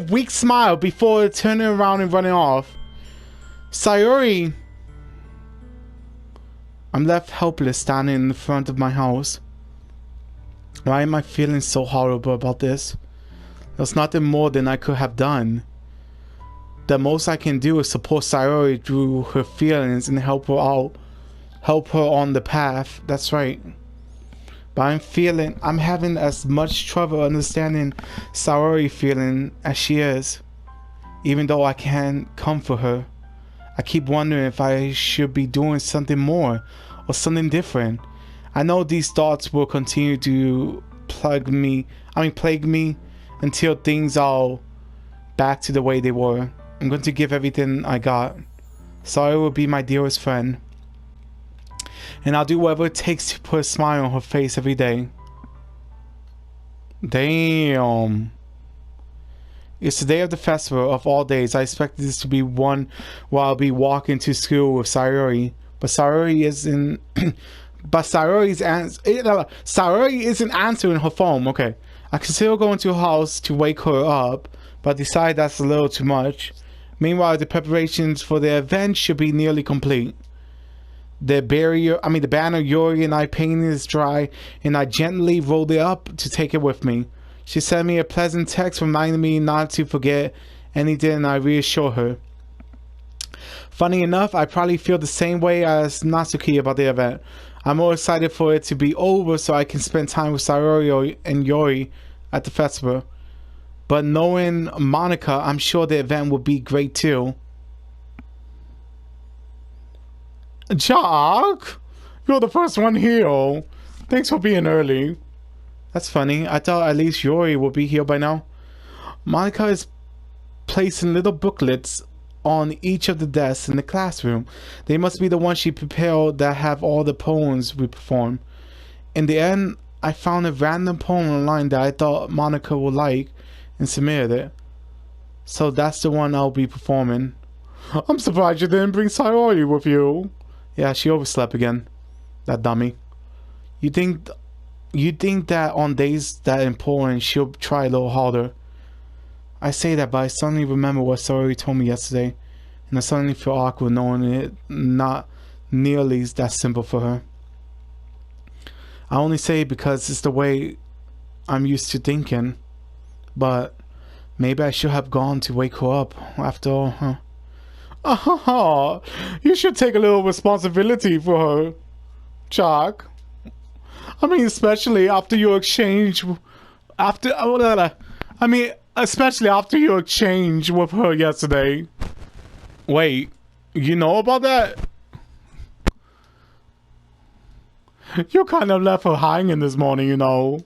weak smile before turning around and running off. Sayori. I'm left helpless standing in front of my house. Why am I feeling so horrible about this? There's nothing more than I could have done. The most I can do is support Sayori through her feelings and help her out. Help her on the path. That's right. But I'm having as much trouble understanding Sayori feeling as she is. Even though I can't comfort her. I keep wondering if I should be doing something more or something different. I know these thoughts will continue to plague me until things are back to the way they were. I'm going to give everything I got. Sayori will be my dearest friend. And I'll do whatever it takes to put a smile on her face every day. Damn. It's the day of the festival of all days. I expected this to be one where I'll be walking to school with Sayori. But Sayori isn't... Sayori isn't answering her phone. Okay. I consider going to her house to wake her up, but I decide that's a little too much. Meanwhile, the preparations for the event should be nearly complete. The banner Yuri and I painted is dry, and I gently rolled it up to take it with me. She sent me a pleasant text reminding me not to forget anything, and I reassure her. Funny enough, I probably feel the same way as Natsuki about the event. I'm more excited for it to be over so I can spend time with Sayori and Yuri at the festival. But knowing Monica, I'm sure the event will be great too. Jack, you're the first one here. Thanks for being early. That's funny. I thought at least Yuri would be here by now. Monica is placing little booklets on each of the desks in the classroom. They must be the ones she prepared that have all the poems we perform. In the end, I found a random poem online that I thought Monica would like and submitted it. So that's the one I'll be performing. I'm surprised you didn't bring Sayori with you. Yeah, she overslept again. That dummy. You think that on days that important she'll try a little harder. I say that, but I suddenly remember what Sayori told me yesterday, and I suddenly feel awkward knowing it not nearly that simple for her. I only say it because it's the way I'm used to thinking, but maybe I should have gone to wake her up after all, huh? You should take a little responsibility for her, Jack. I mean, especially after your exchange with her yesterday. Wait, you know about that? You kind of left her hanging this morning, you know.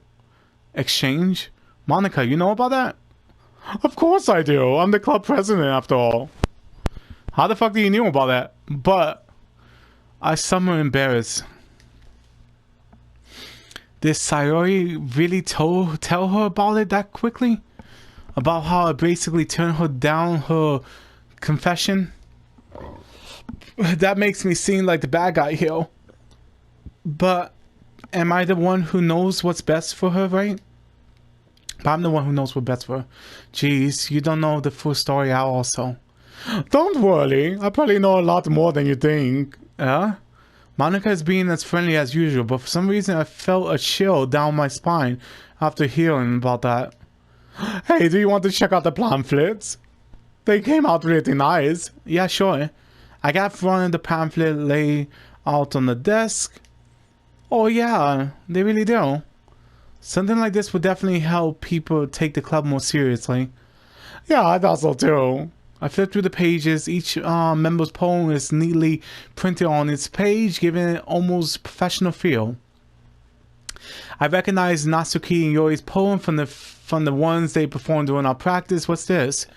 Exchange? Monica, you know about that? Of course I do. I'm the club president after all. How the fuck do you know about that? But I somewhat embarrassed. Did Sayori really tell her about it that quickly? About how I basically turned her down her confession? That makes me seem like the bad guy here. But am I the one who knows what's best for her, right? But I'm the one who knows what's best for her. Jeez, you don't know the full story out also. Don't worry, I probably know a lot more than you think. Yeah? Monica is being as friendly as usual, but for some reason I felt a chill down my spine after hearing about that. Hey, do you want to check out the pamphlets? They came out really nice. Yeah, sure. I got one of the pamphlet lay out on the desk. Oh yeah, they really do. Something like this would definitely help people take the club more seriously. Yeah, I thought so too. I flipped through the pages. Each member's poem is neatly printed on its page, giving it almost professional feel. I recognize Natsuki and Yori's poem from the ones they performed during our practice. What's this?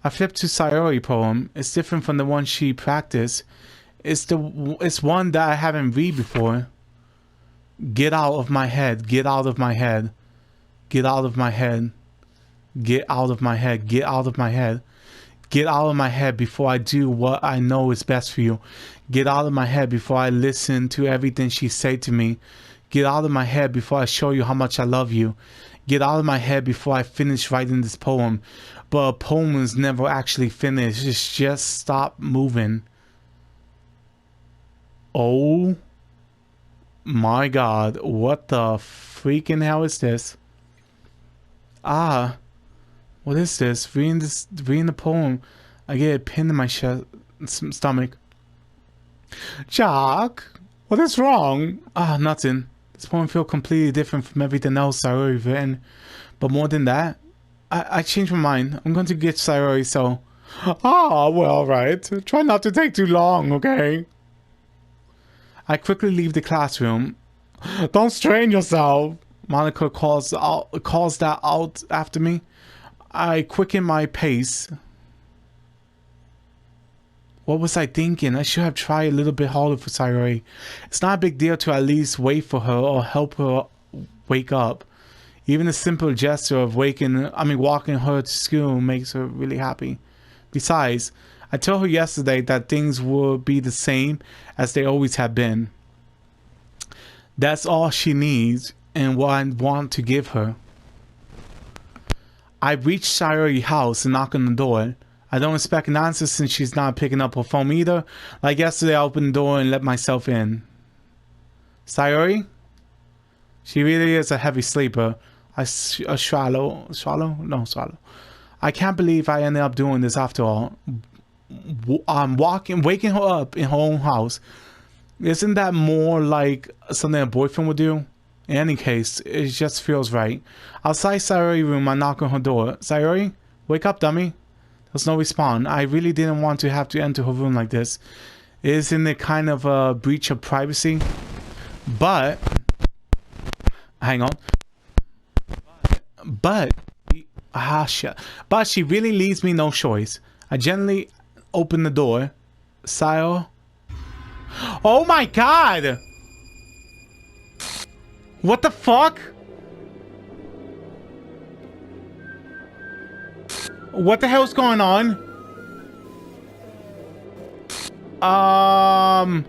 I flipped to Sayori's poem. It's different from the one she practiced. It's one that I haven't read before. Get out of my head. Get out of my head. Get out of my head. Get out of my head. Get out of my head. Get out of my head before I do what I know is best for you. Get out of my head before I listen to everything she said to me. Get out of my head before I show you how much I love you. Get out of my head before I finish writing this poem. But a poem is never actually finished. It's just stop moving. Oh my god. What the freaking hell is this? Ah. What is this? Reading the poem. I get a pin in my stomach. Jack, what is wrong? Ah, nothing. This poem feels completely different from everything else Sayori written. But more than that, I changed my mind. I'm going to get Sayori, so... Ah, well, right. Try not to take too long, okay? I quickly leave the classroom. Don't strain yourself. Monica calls that out after me. I quicken my pace. What was I thinking? I should have tried a little bit harder for Sayori. It's not a big deal to at least wait for her or help her wake up. Even a simple gesture of walking her to school makes her really happy. Besides, I told her yesterday that things will be the same as they always have been. That's all she needs and what I want to give her. I reach Sayori's house and knock on the door. I don't expect an answer since she's not picking up her phone either. Like yesterday, I opened the door and let myself in. Sayori? She really is a heavy sleeper. Swallow. I can't believe I ended up doing this after all. I'm waking her up in her own house. Isn't that more like something a boyfriend would do? In any case, it just feels right. Outside Sayori's room, I knock on her door. Sayori? Wake up, dummy. There's no response. I really didn't want to have to enter her room like this. Isn't it kind of a breach of privacy? But... hang on. But she really leaves me no choice. I gently open the door. Sayo. Oh my god! What the fuck? What the hell's going on? An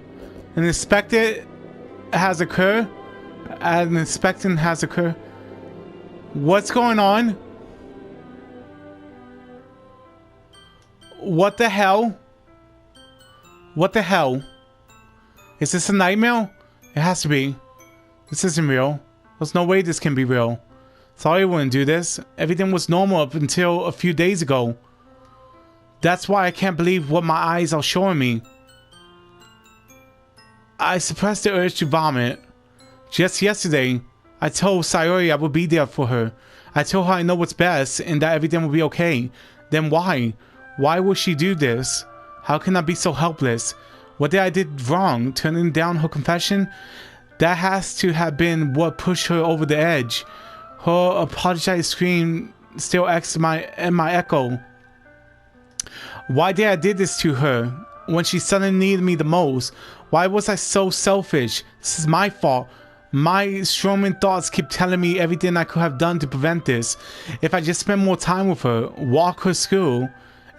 inspection has occurred. An inspection has occurred. What's going on? What the hell? What the hell? Is this a nightmare? It has to be. This isn't real. There's no way this can be real. Sorry I wouldn't do this. Everything was normal up until a few days ago. That's why I can't believe what my eyes are showing me. I suppressed the urge to vomit. Just yesterday, I told Sayori I would be there for her. I told her I know what's best and that everything will be okay. Then why? Why would she do this? How can I be so helpless? What did I did wrong? Turning down her confession? That has to have been what pushed her over the edge. Her apologetic scream still echoes in my echo. Why did I did this to her when she suddenly needed me the most? Why was I so selfish? This is my fault. My storming thoughts keep telling me everything I could have done to prevent this. If I just spent more time with her, walk her school,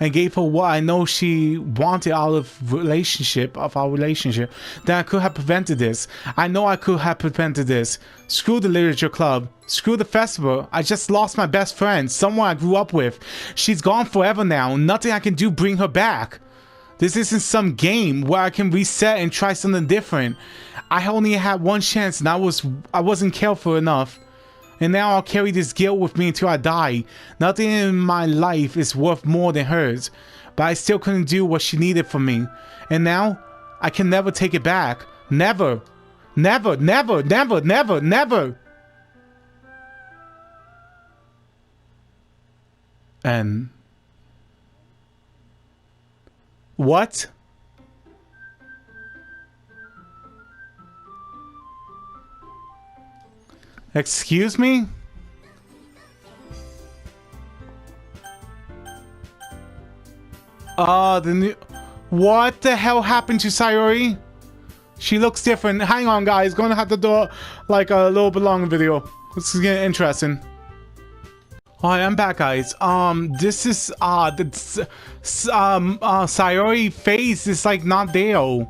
and gave her what I know she wanted out of our relationship, then I could have prevented this. I know I could have prevented this. Screw the literature club. Screw the festival. I just lost my best friend, someone I grew up with. She's gone forever now. Nothing I can do bring her back. This isn't some game where I can reset and try something different. I only had one chance and I wasn't careful enough. And now I'll carry this guilt with me until I die. Nothing in my life is worth more than hers. But I still couldn't do what she needed from me. And now, I can never take it back. Never. Never, never, never, never, never. And what? Excuse me? The new... What the hell happened to Sayori? She looks different. Hang on, guys. Gonna have to do like a little bit longer video. This is getting interesting. Alright, I'm back, guys. This is the Sayori face is like not there.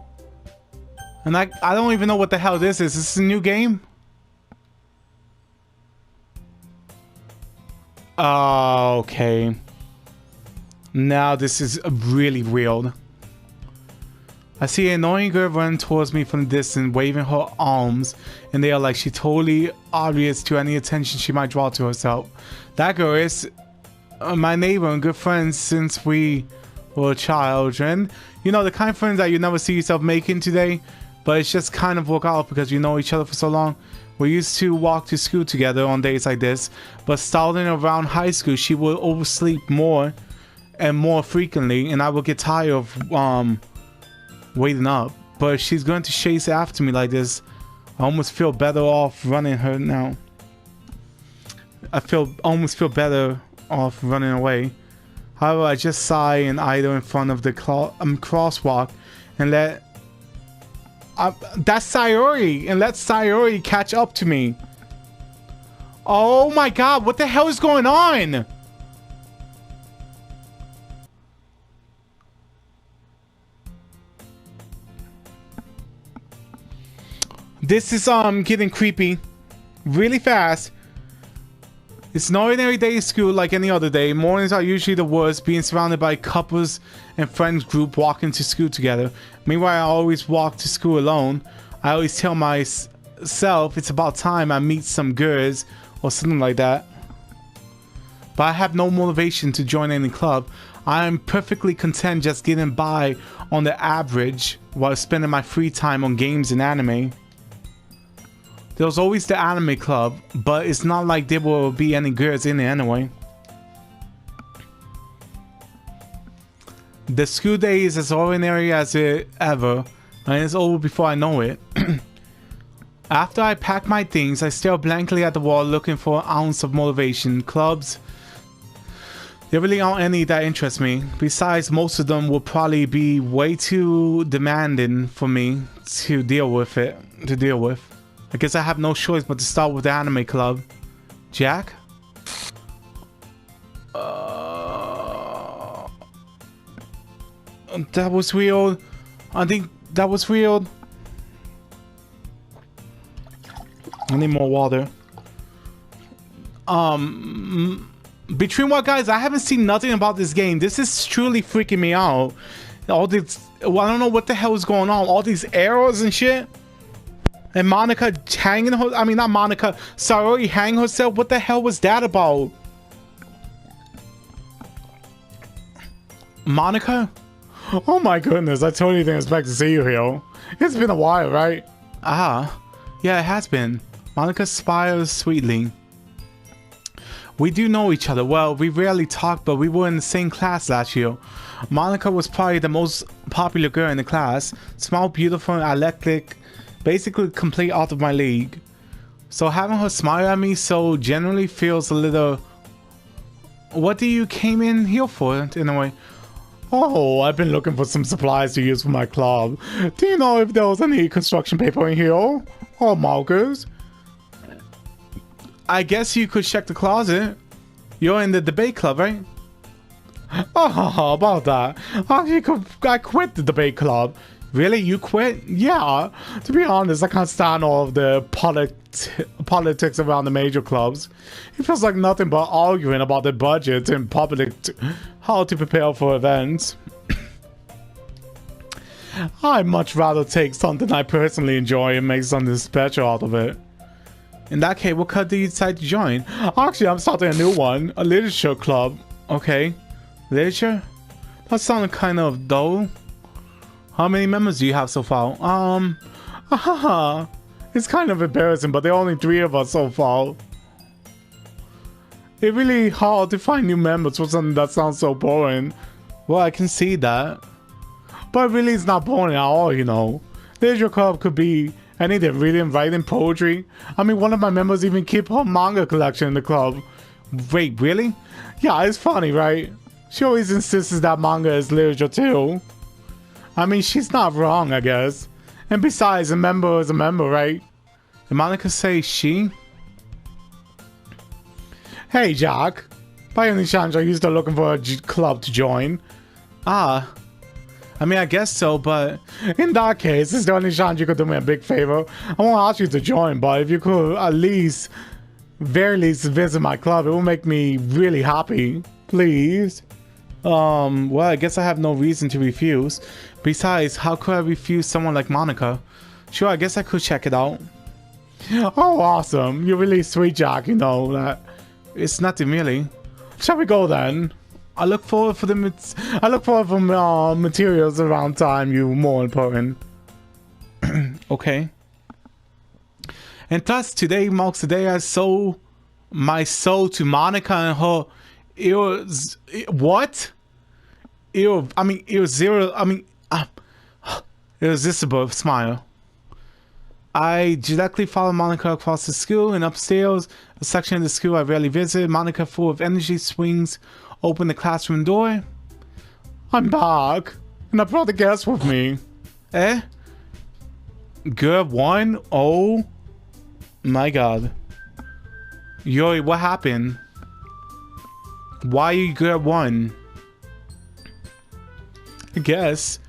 And I don't even know what the hell this is. Is this a new game? Okay. Now this is really weird. I see an annoying girl running towards me from the distance, waving her arms, and they are like she totally obvious to any attention she might draw to herself. That girl is my neighbor and good friend since we were children. You know, the kind of friends that you never see yourself making today, but it's just kind of work out because you know each other for so long. We used to walk to school together on days like this, but starting around high school, she would oversleep more and more frequently, and I would get tired of waiting up. But if she's going to chase after me like this, I almost feel better off running her now. I almost feel better off running away. However, I just sigh and idle in front of the crosswalk and let that's Sayori, and let Sayori catch up to me. Oh my god, what the hell is going on? This is getting creepy really fast. It's an ordinary day at school like any other day. Mornings are usually the worst, being surrounded by couples and friends group walking to school together. Meanwhile, I always walk to school alone. I always tell myself it's about time I meet some girls or something like that. But I have no motivation to join any club. I am perfectly content just getting by on the average while spending my free time on games and anime. There's always the anime club, but it's not like there will be any girls in it anyway. The school day is as ordinary as it ever, and it's over before I know it. After I pack my things, I stare blankly at the wall looking for an ounce of motivation. Clubs, there really aren't any that interest me. Besides, most of them will probably be way too demanding for me to deal with. I guess I have no choice but to start with the anime club. Jack? That was weird. I think that was weird. I need more water. Between what, guys? I haven't seen nothing about this game. This is truly freaking me out. All this, well, I don't know what the hell is going on. All these arrows and shit. And Monica hanging her, I mean not Monica, Sayori hanging herself. What the hell was that about? Monica? Oh my goodness, I totally didn't expect to see you here. It's been a while, right? Ah, yeah, it has been. Monica smiles sweetly. We do know each other well. We rarely talk, but we were in the same class last year. Monica was probably the most popular girl in the class. Small, beautiful, and athletic. Basically complete out of my league. So having her smile at me so generally feels a little... What do you came in here for, in a way? Oh, I've been looking for some supplies to use for my club. Do you know if there was any construction paper in here? Or markers? I guess you could check the closet. You're in the debate club, right? Oh, about that. I quit the debate club. Really? You quit? Yeah. To be honest, I can't stand all of the politics around the major clubs. It feels like nothing but arguing about the budget and public how to prepare for events. I'd much rather take something I personally enjoy and make something special out of it. In that case, what club do you decide to join? Actually, I'm starting a new one. A literature club. Okay. Literature? That sounded kind of dull. How many members do you have so far? Haha. It's kind of embarrassing, but there are only 3 of us so far. It's really hard to find new members for something that sounds so boring. Well, I can see that. But really, it's not boring at all, you know. Literature club could be anything, reading, writing, poetry. I mean, one of my members even keep her manga collection in the club. Wait, really? Yeah, it's funny, right? She always insists that manga is literature too. I mean, she's not wrong, I guess. And besides, a member is a member, right? Did Monica say she? Hey, Jack. By any chance, are you still looking for a club to join? Ah. I mean, I guess so, but in that case, it's the only chance you could do me a big favor. I won't ask you to join, but if you could at least, very least, visit my club, it will make me really happy. Please. Well, I guess I have no reason to refuse. Besides, how could I refuse someone like Monica? Sure, I guess I could check it out. Oh, awesome. You're really sweet, Jack, you know that. It's nothing really. Shall we go then? I look forward for materials around time. You more important. Okay. And thus today marks the day I sold my soul to Monica and her. Irresistible smile. I directly follow Monica across the school and upstairs, a section of the school I rarely visit. Monica, full of energy, swings open the classroom door. I'm back, and I brought the guests with me. Eh? Girl 1? Oh my god. Yuri, what happened? Why are you girl 1? I guess.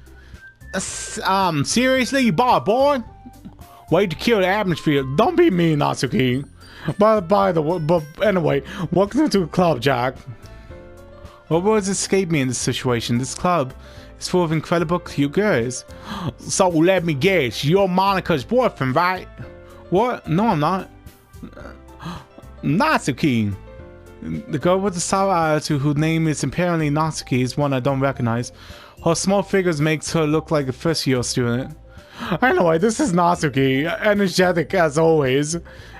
Seriously, you bought a boy? Way to kill the atmosphere. Don't be mean, Natsuki. But anyway, welcome to the club, Jack. What words escape me in this situation? This club is full of incredible cute girls. So let me guess, you're Monica's boyfriend, right? What? No, I'm not. Natsuki. The girl with the sour attitude, whose name is apparently Natsuki, is one I don't recognize. Her small figures makes her look like a first-year student. Anyway, this is Natsuki, energetic as always,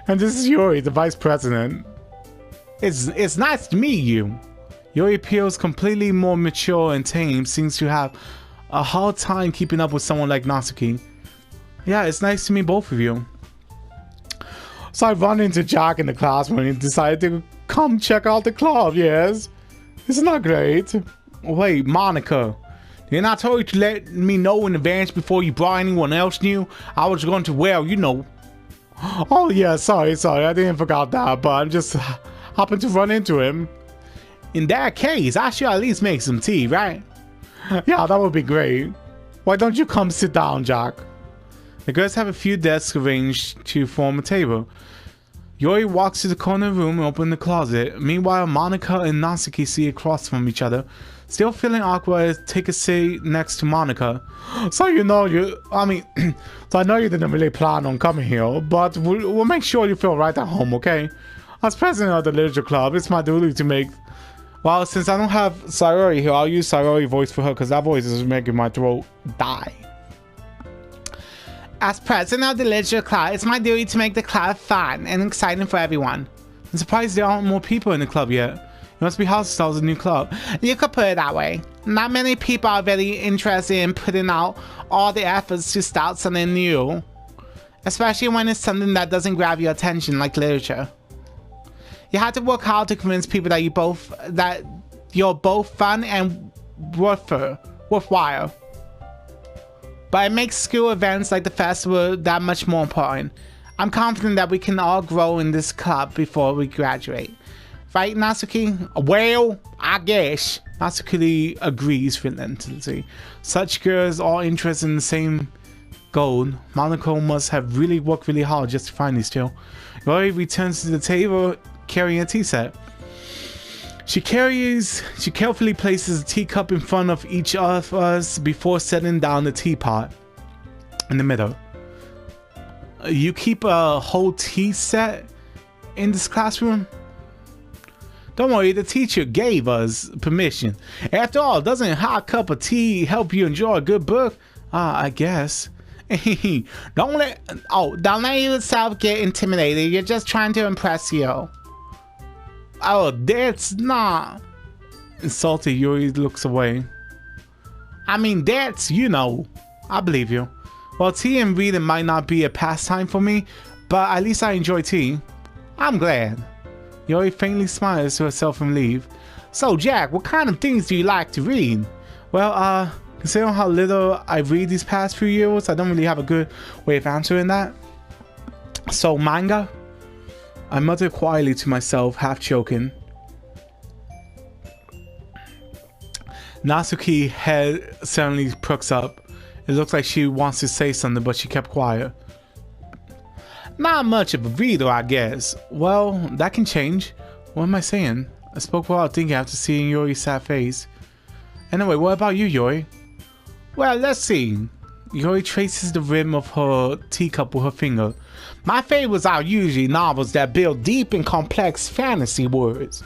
and this is Yuri, the vice president. It's nice to meet you. Yuri appears completely more mature and tame, seems to have a hard time keeping up with someone like Natsuki. Yeah, it's nice to meet both of you. So I run into Jack in the class when he decided to come check out the club, yes? Isn't that great? Wait, Monica. Didn't I tell you to let me know in advance before you brought anyone else new? I was going to, well, you know. Oh yeah, sorry, I didn't forget that, but I just happened to run into him. In that case, I should at least make some tea, right? Yeah, that would be great. Why don't you come sit down, Jack? The girls have a few desks arranged to form a table. Yuri walks to the corner of the room and opens the closet. Meanwhile, Monica and Natsuki sit across from each other. Still feeling awkward, take a seat next to Monica. So I know you didn't really plan on coming here, but we'll make sure you feel right at home, okay? As president of the literature club, it's my duty to make... Well, since I don't have Sayori here, I'll use Sayori voice for her, because that voice is making my throat die. As president of the literature club, it's my duty to make the club fun and exciting for everyone. I'm surprised there aren't more people in the club yet. It must be hard to start a new club. You could put it that way. Not many people are really interested in putting out all the efforts to start something new. Especially when it's something that doesn't grab your attention like literature. You have to work hard to convince people that you're both fun and worthwhile. But it makes school events like the festival that much more important. I'm confident that we can all grow in this club before we graduate. Right, Natsuki? Well, I guess. Natsuki agrees relentlessly. Such girls are interested in the same goal. Monica must have worked really hard just to find these two. Yuri returns to the table carrying a tea set. She carefully places a teacup in front of each of us before setting down the teapot in the middle. You keep a whole tea set in this classroom? Don't worry, the teacher gave us permission. After all, doesn't a hot cup of tea help you enjoy a good book? I guess. Don't let yourself get intimidated. You're just trying to impress you. Oh, that's not... Insulted, Yuri looks away. I mean, that's, you know, I believe you. Well, tea and reading might not be a pastime for me, but at least I enjoy tea. I'm glad. Yuri faintly smiles to herself and leave. So, Jack, what kind of things do you like to read? Well, considering how little I read these past few years, I don't really have a good way of answering that. So, manga? I muttered quietly to myself, half choking. Natsuki's head suddenly perks up. It looks like she wants to say something, but she kept quiet. Not much of a reader, I guess. Well, that can change. What am I saying? I spoke without thinking after seeing Yuri's sad face. Anyway, what about you, Yuri? Well, let's see. Yuri traces the rim of her teacup with her finger. My favorites are usually novels that build deep and complex fantasy worlds.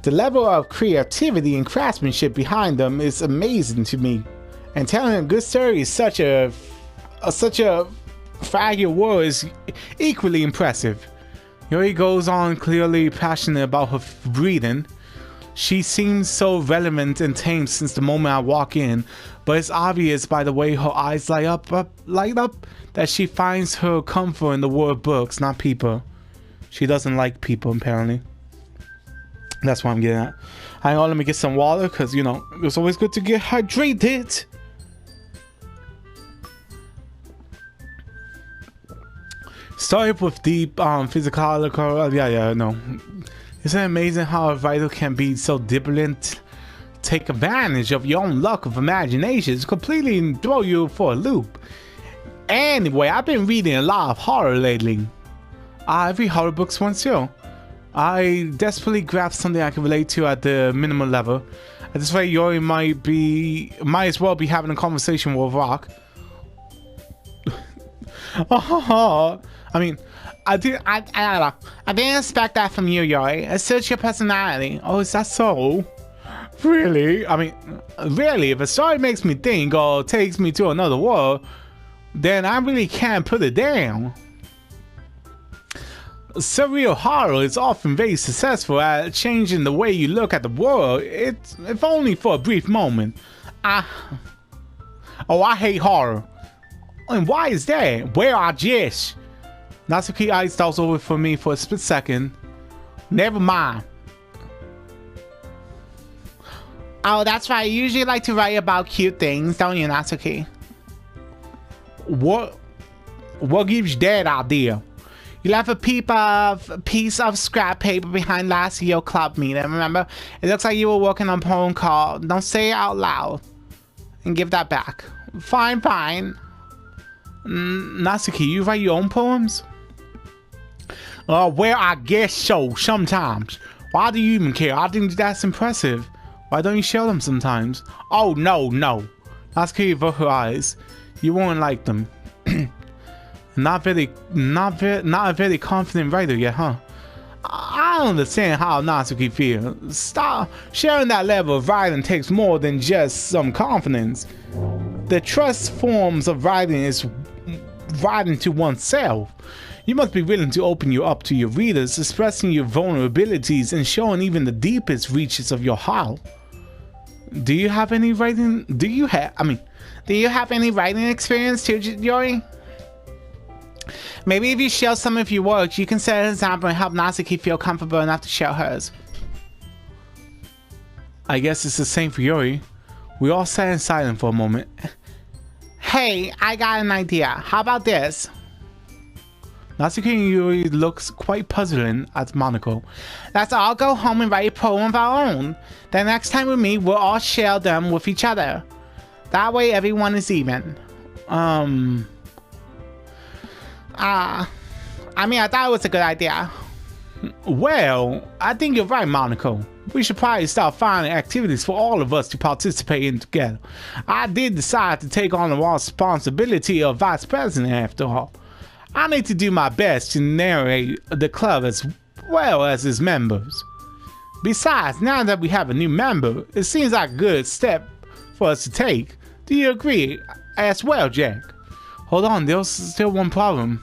The level of creativity and craftsmanship behind them is amazing to me. And telling a good story is such a fragile world is equally impressive. Yuri goes on, clearly passionate about her reading. She seems so relevant and tame since the moment I walk in, but it's obvious by the way her eyes light up that she finds her comfort in the world of books, not people. She doesn't like people, apparently. That's what I'm getting at. Hang on, let me get some water, because, you know, it's always good to get hydrated. Started with deep physical, no. Isn't it amazing how a writer can be so deliberate, take advantage of your own luck of imagination, completely throw you for a loop? Anyway, I've been reading a lot of horror lately. I read horror books once too. I desperately grabbed something I can relate to at the minimal level. At this rate, Yuri might as well be having a conversation with Rock. I mean, I didn't expect that from you, Yuri. It suits your personality. Oh, is that so? Really? I mean, really, if a story makes me think or takes me to another world, then I really can't put it down. Surreal horror is often very successful at changing the way you look at the world, if only for a brief moment. I hate horror. And why is that? Where are Jish? Natsuki eyes stalls over for me for a split second. Never mind. Oh, that's right. You usually like to write about cute things, don't you, Natsuki? What gives you that idea? You left a piece of scrap paper behind last year's club meeting, remember? It looks like you were working on a poem called Don't Say It Out Loud. And give that back. Fine. Natsuki, you write your own poems? Well, I guess so, sometimes. Why do you even care? I think that's impressive. Why don't you share them sometimes? Oh, no. Natsuki averted her eyes. You won't like them. Not a very confident writer yet, huh? I don't understand how Natsuki feels. Stop. Sharing that level of writing takes more than just some confidence. The trust forms of writing is writing to oneself. You must be willing to open you up to your readers, expressing your vulnerabilities and showing even the deepest reaches of your heart. Do you have any writing experience too, Yuri? Maybe if you share some of your work, you can set an example and help Natsuki feel comfortable enough to share hers. I guess it's the same for Yuri. We all sat in silence for a moment. Hey, I got an idea. How about this? Natsuki and Yuri looks quite puzzling at Monaco. Let's all go home and write a poem of our own. The next time we meet, we'll all share them with each other. That way everyone is even. I thought it was a good idea. Well, I think you're right, Monaco. We should probably start finding activities for all of us to participate in together. I did decide to take on the responsibility of vice president after all. I need to do my best to narrate the club as well as its members. Besides, now that we have a new member, it seems like a good step for us to take. Do you agree? as well, Jack. Hold on, there's still one problem.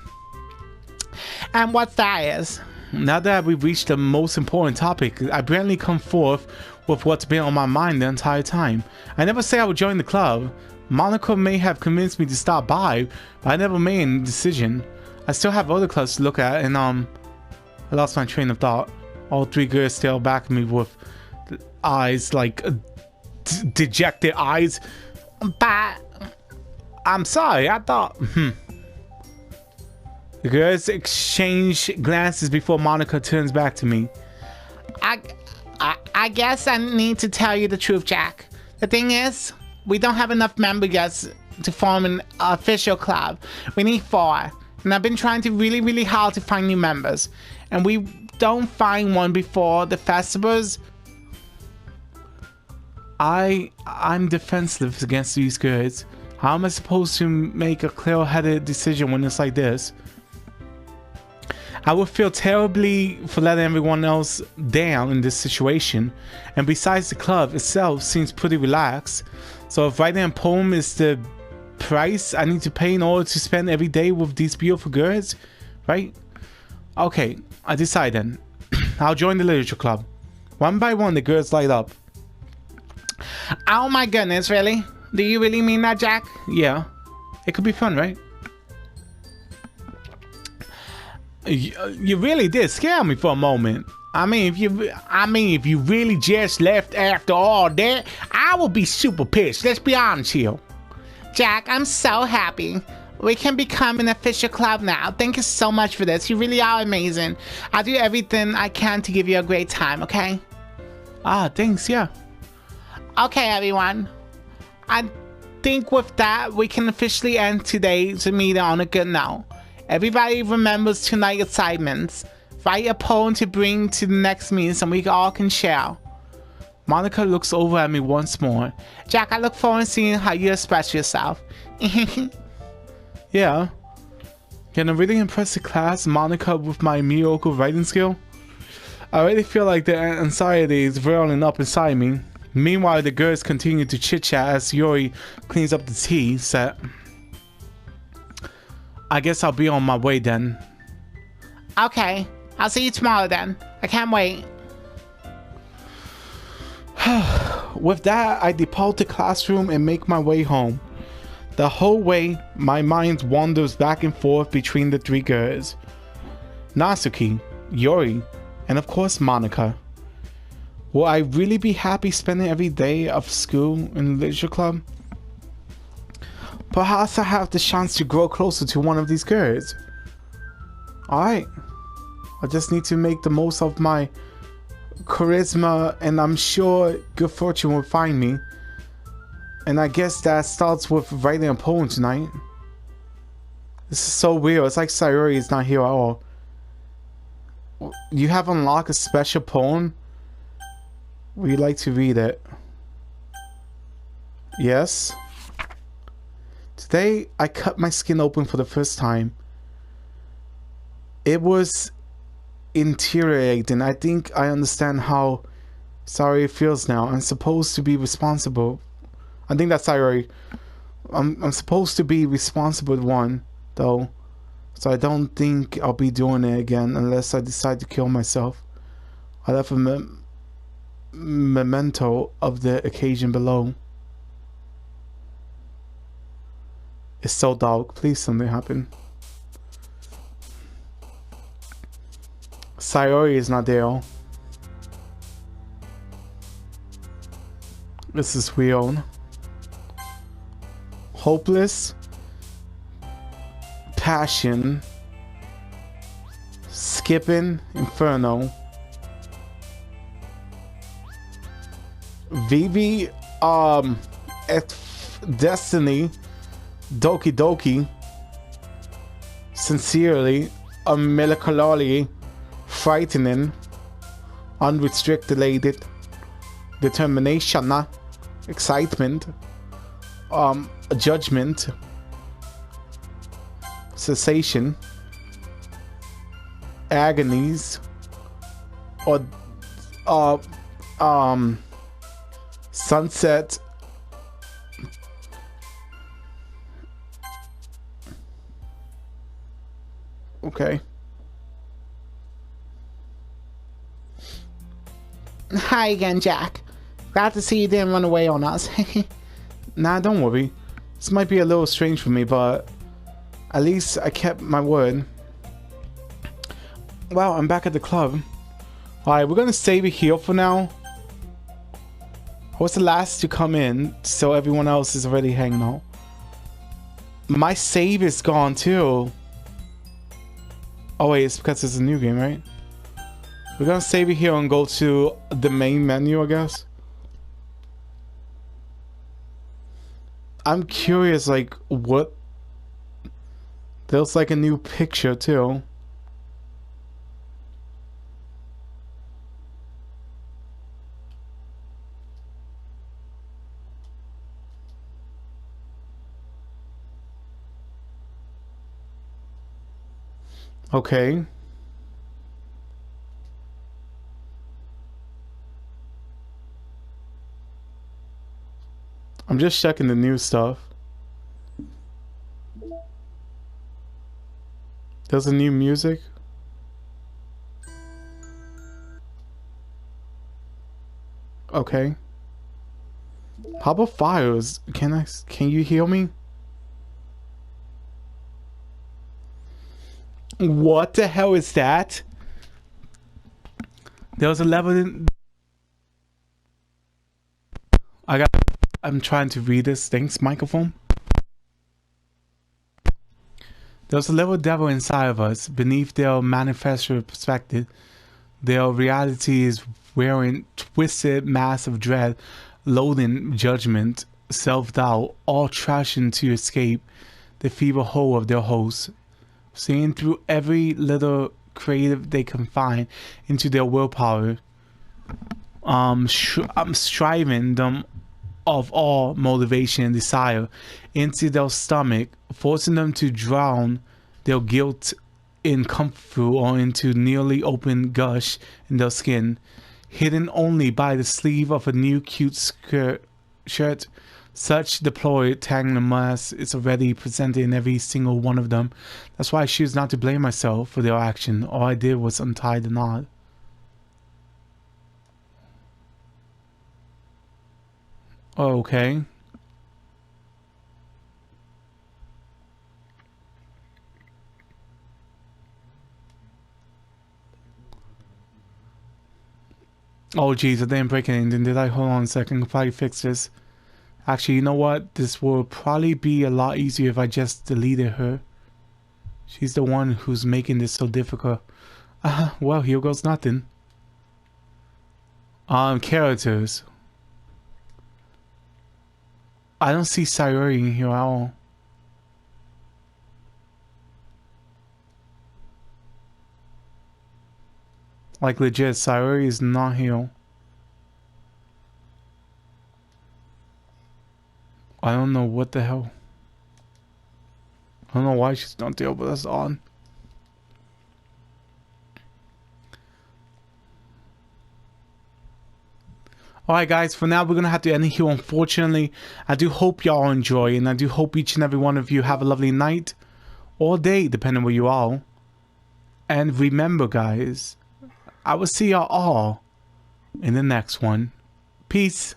And what that is? Now that we've reached the most important topic, I brilliantly come forth with what's been on my mind the entire time. I never say I would join the club. Monica may have convinced me to stop by, but I never made any decision. I still have other clubs to look at, and I lost my train of thought. All three girls still back at me with eyes like dejected eyes. But I'm sorry, I thought. The girls exchange glances before Monica turns back to me. I guess I need to tell you the truth, Jack. The thing is, we don't have enough members yet to form an official club. We need 4. And I've been trying to really hard to find new members. And we don't find one before the festivals. I'm defenseless against these girls. How am I supposed to make a clear-headed decision when it's like this? I would feel terribly for letting everyone else down in this situation, and besides, the club itself seems pretty relaxed. So if writing a poem is the price I need to pay in order to spend every day with these beautiful girls, right? Okay, I decide then. I'll join the literature club. One by one, the girls light up. Oh my goodness, really? Do you really mean that, Jack? Yeah. It could be fun, right? You really did scare me for a moment. I mean, if you really just left after all that, I would be super pissed. Let's be honest here. Jack, I'm so happy. We can become an official club now. Thank you so much for this. You really are amazing. I'll do everything I can to give you a great time, okay? Ah, thanks, yeah. Okay, everyone. I think with that, we can officially end today's meeting on a good note. Everybody remembers tonight's assignments. Write a poem to bring to the next meeting so we all can share. Monica looks over at me once more. Jack, I look forward to seeing how you express yourself. Yeah. Can I really impress the class, Monica, with my mediocre writing skill? I already feel like the anxiety is rolling up inside me. Meanwhile, the girls continue to chit-chat as Yuri cleans up the tea set. I guess I'll be on my way then. Okay, I'll see you tomorrow then. I can't wait. With that, I depart the classroom and make my way home. The whole way, my mind wanders back and forth between the 3 girls. Natsuki, Yuri, and of course Monica. Will I really be happy spending every day of school in the literature club? Perhaps I have the chance to grow closer to one of these girls. Alright. I just need to make the most of my charisma, and I'm sure good fortune will find me. And I guess that starts with writing a poem tonight. This is so weird. It's like Sayori is not here at all. You have unlocked a special poem? Would you like to read it? Yes. Today, I cut my skin open for the first time. It was infuriating. I think I understand how Sayori feels now. I'm supposed to be responsible. I think that's Sayori. I'm supposed to be responsible one, though. So I don't think I'll be doing it again unless I decide to kill myself. I left a memento of the occasion below. It's so dark. Please something happen. Sayori is not there. This is weird. Hopeless. Passion. Skipping. Inferno. Vivi. Destiny. Doki Doki. Sincerely. Melancholy. Frightening. Unrestricted. Determination. Excitement. Judgment. Cessation. Agonies. Or sunset. Okay. Hi again, Jack. Glad to see you didn't run away on us. Nah, don't worry. This might be a little strange for me, but at least I kept my word. Wow, I'm back at the club. Alright, we're gonna save it here for now. I was the last to come in, so everyone else is already hanging out. My save is gone too. Oh wait, it's because it's a new game, right? We're gonna save it here and go to the main menu, I guess. I'm curious, like, what? There's like a new picture too. Okay. I'm just checking the new stuff. There's a new music. Okay. How about fires? Can you heal me? What the hell is that? There was a level in... I'm trying to read this. Thanks, microphone. There's a little devil inside of us. Beneath their manifesto perspective, their reality is wearing twisted mask of dread, loathing, judgment, self-doubt, all trashing to escape the feeble hole of their host, seeing through every little creative they can find into their willpower, striving them of all motivation and desire into their stomach, forcing them to drown their guilt in comfort or into nearly open gush in their skin, hidden only by the sleeve of a new cute shirt. Such deployed tangled mass is already presented in every single one of them. That's why I choose not to blame myself for their action. All I did was untie the knot. Okay. Oh geez, I didn't break anything, did I? Hold on a second, I can probably fix this. Actually, you know what? This will probably be a lot easier if I just deleted her. She's the one who's making this so difficult. Well, here goes nothing. Characters. I don't see Sayori in here at all. Like legit, Sayori is not here. I don't know what the hell. I don't know why she's not there, but that's odd. Alright guys, for now we're going to have to end it here, unfortunately. I do hope y'all enjoy, and I do hope each and every one of you have a lovely night or day, depending where you are. And remember guys, I will see y'all all in the next one. Peace.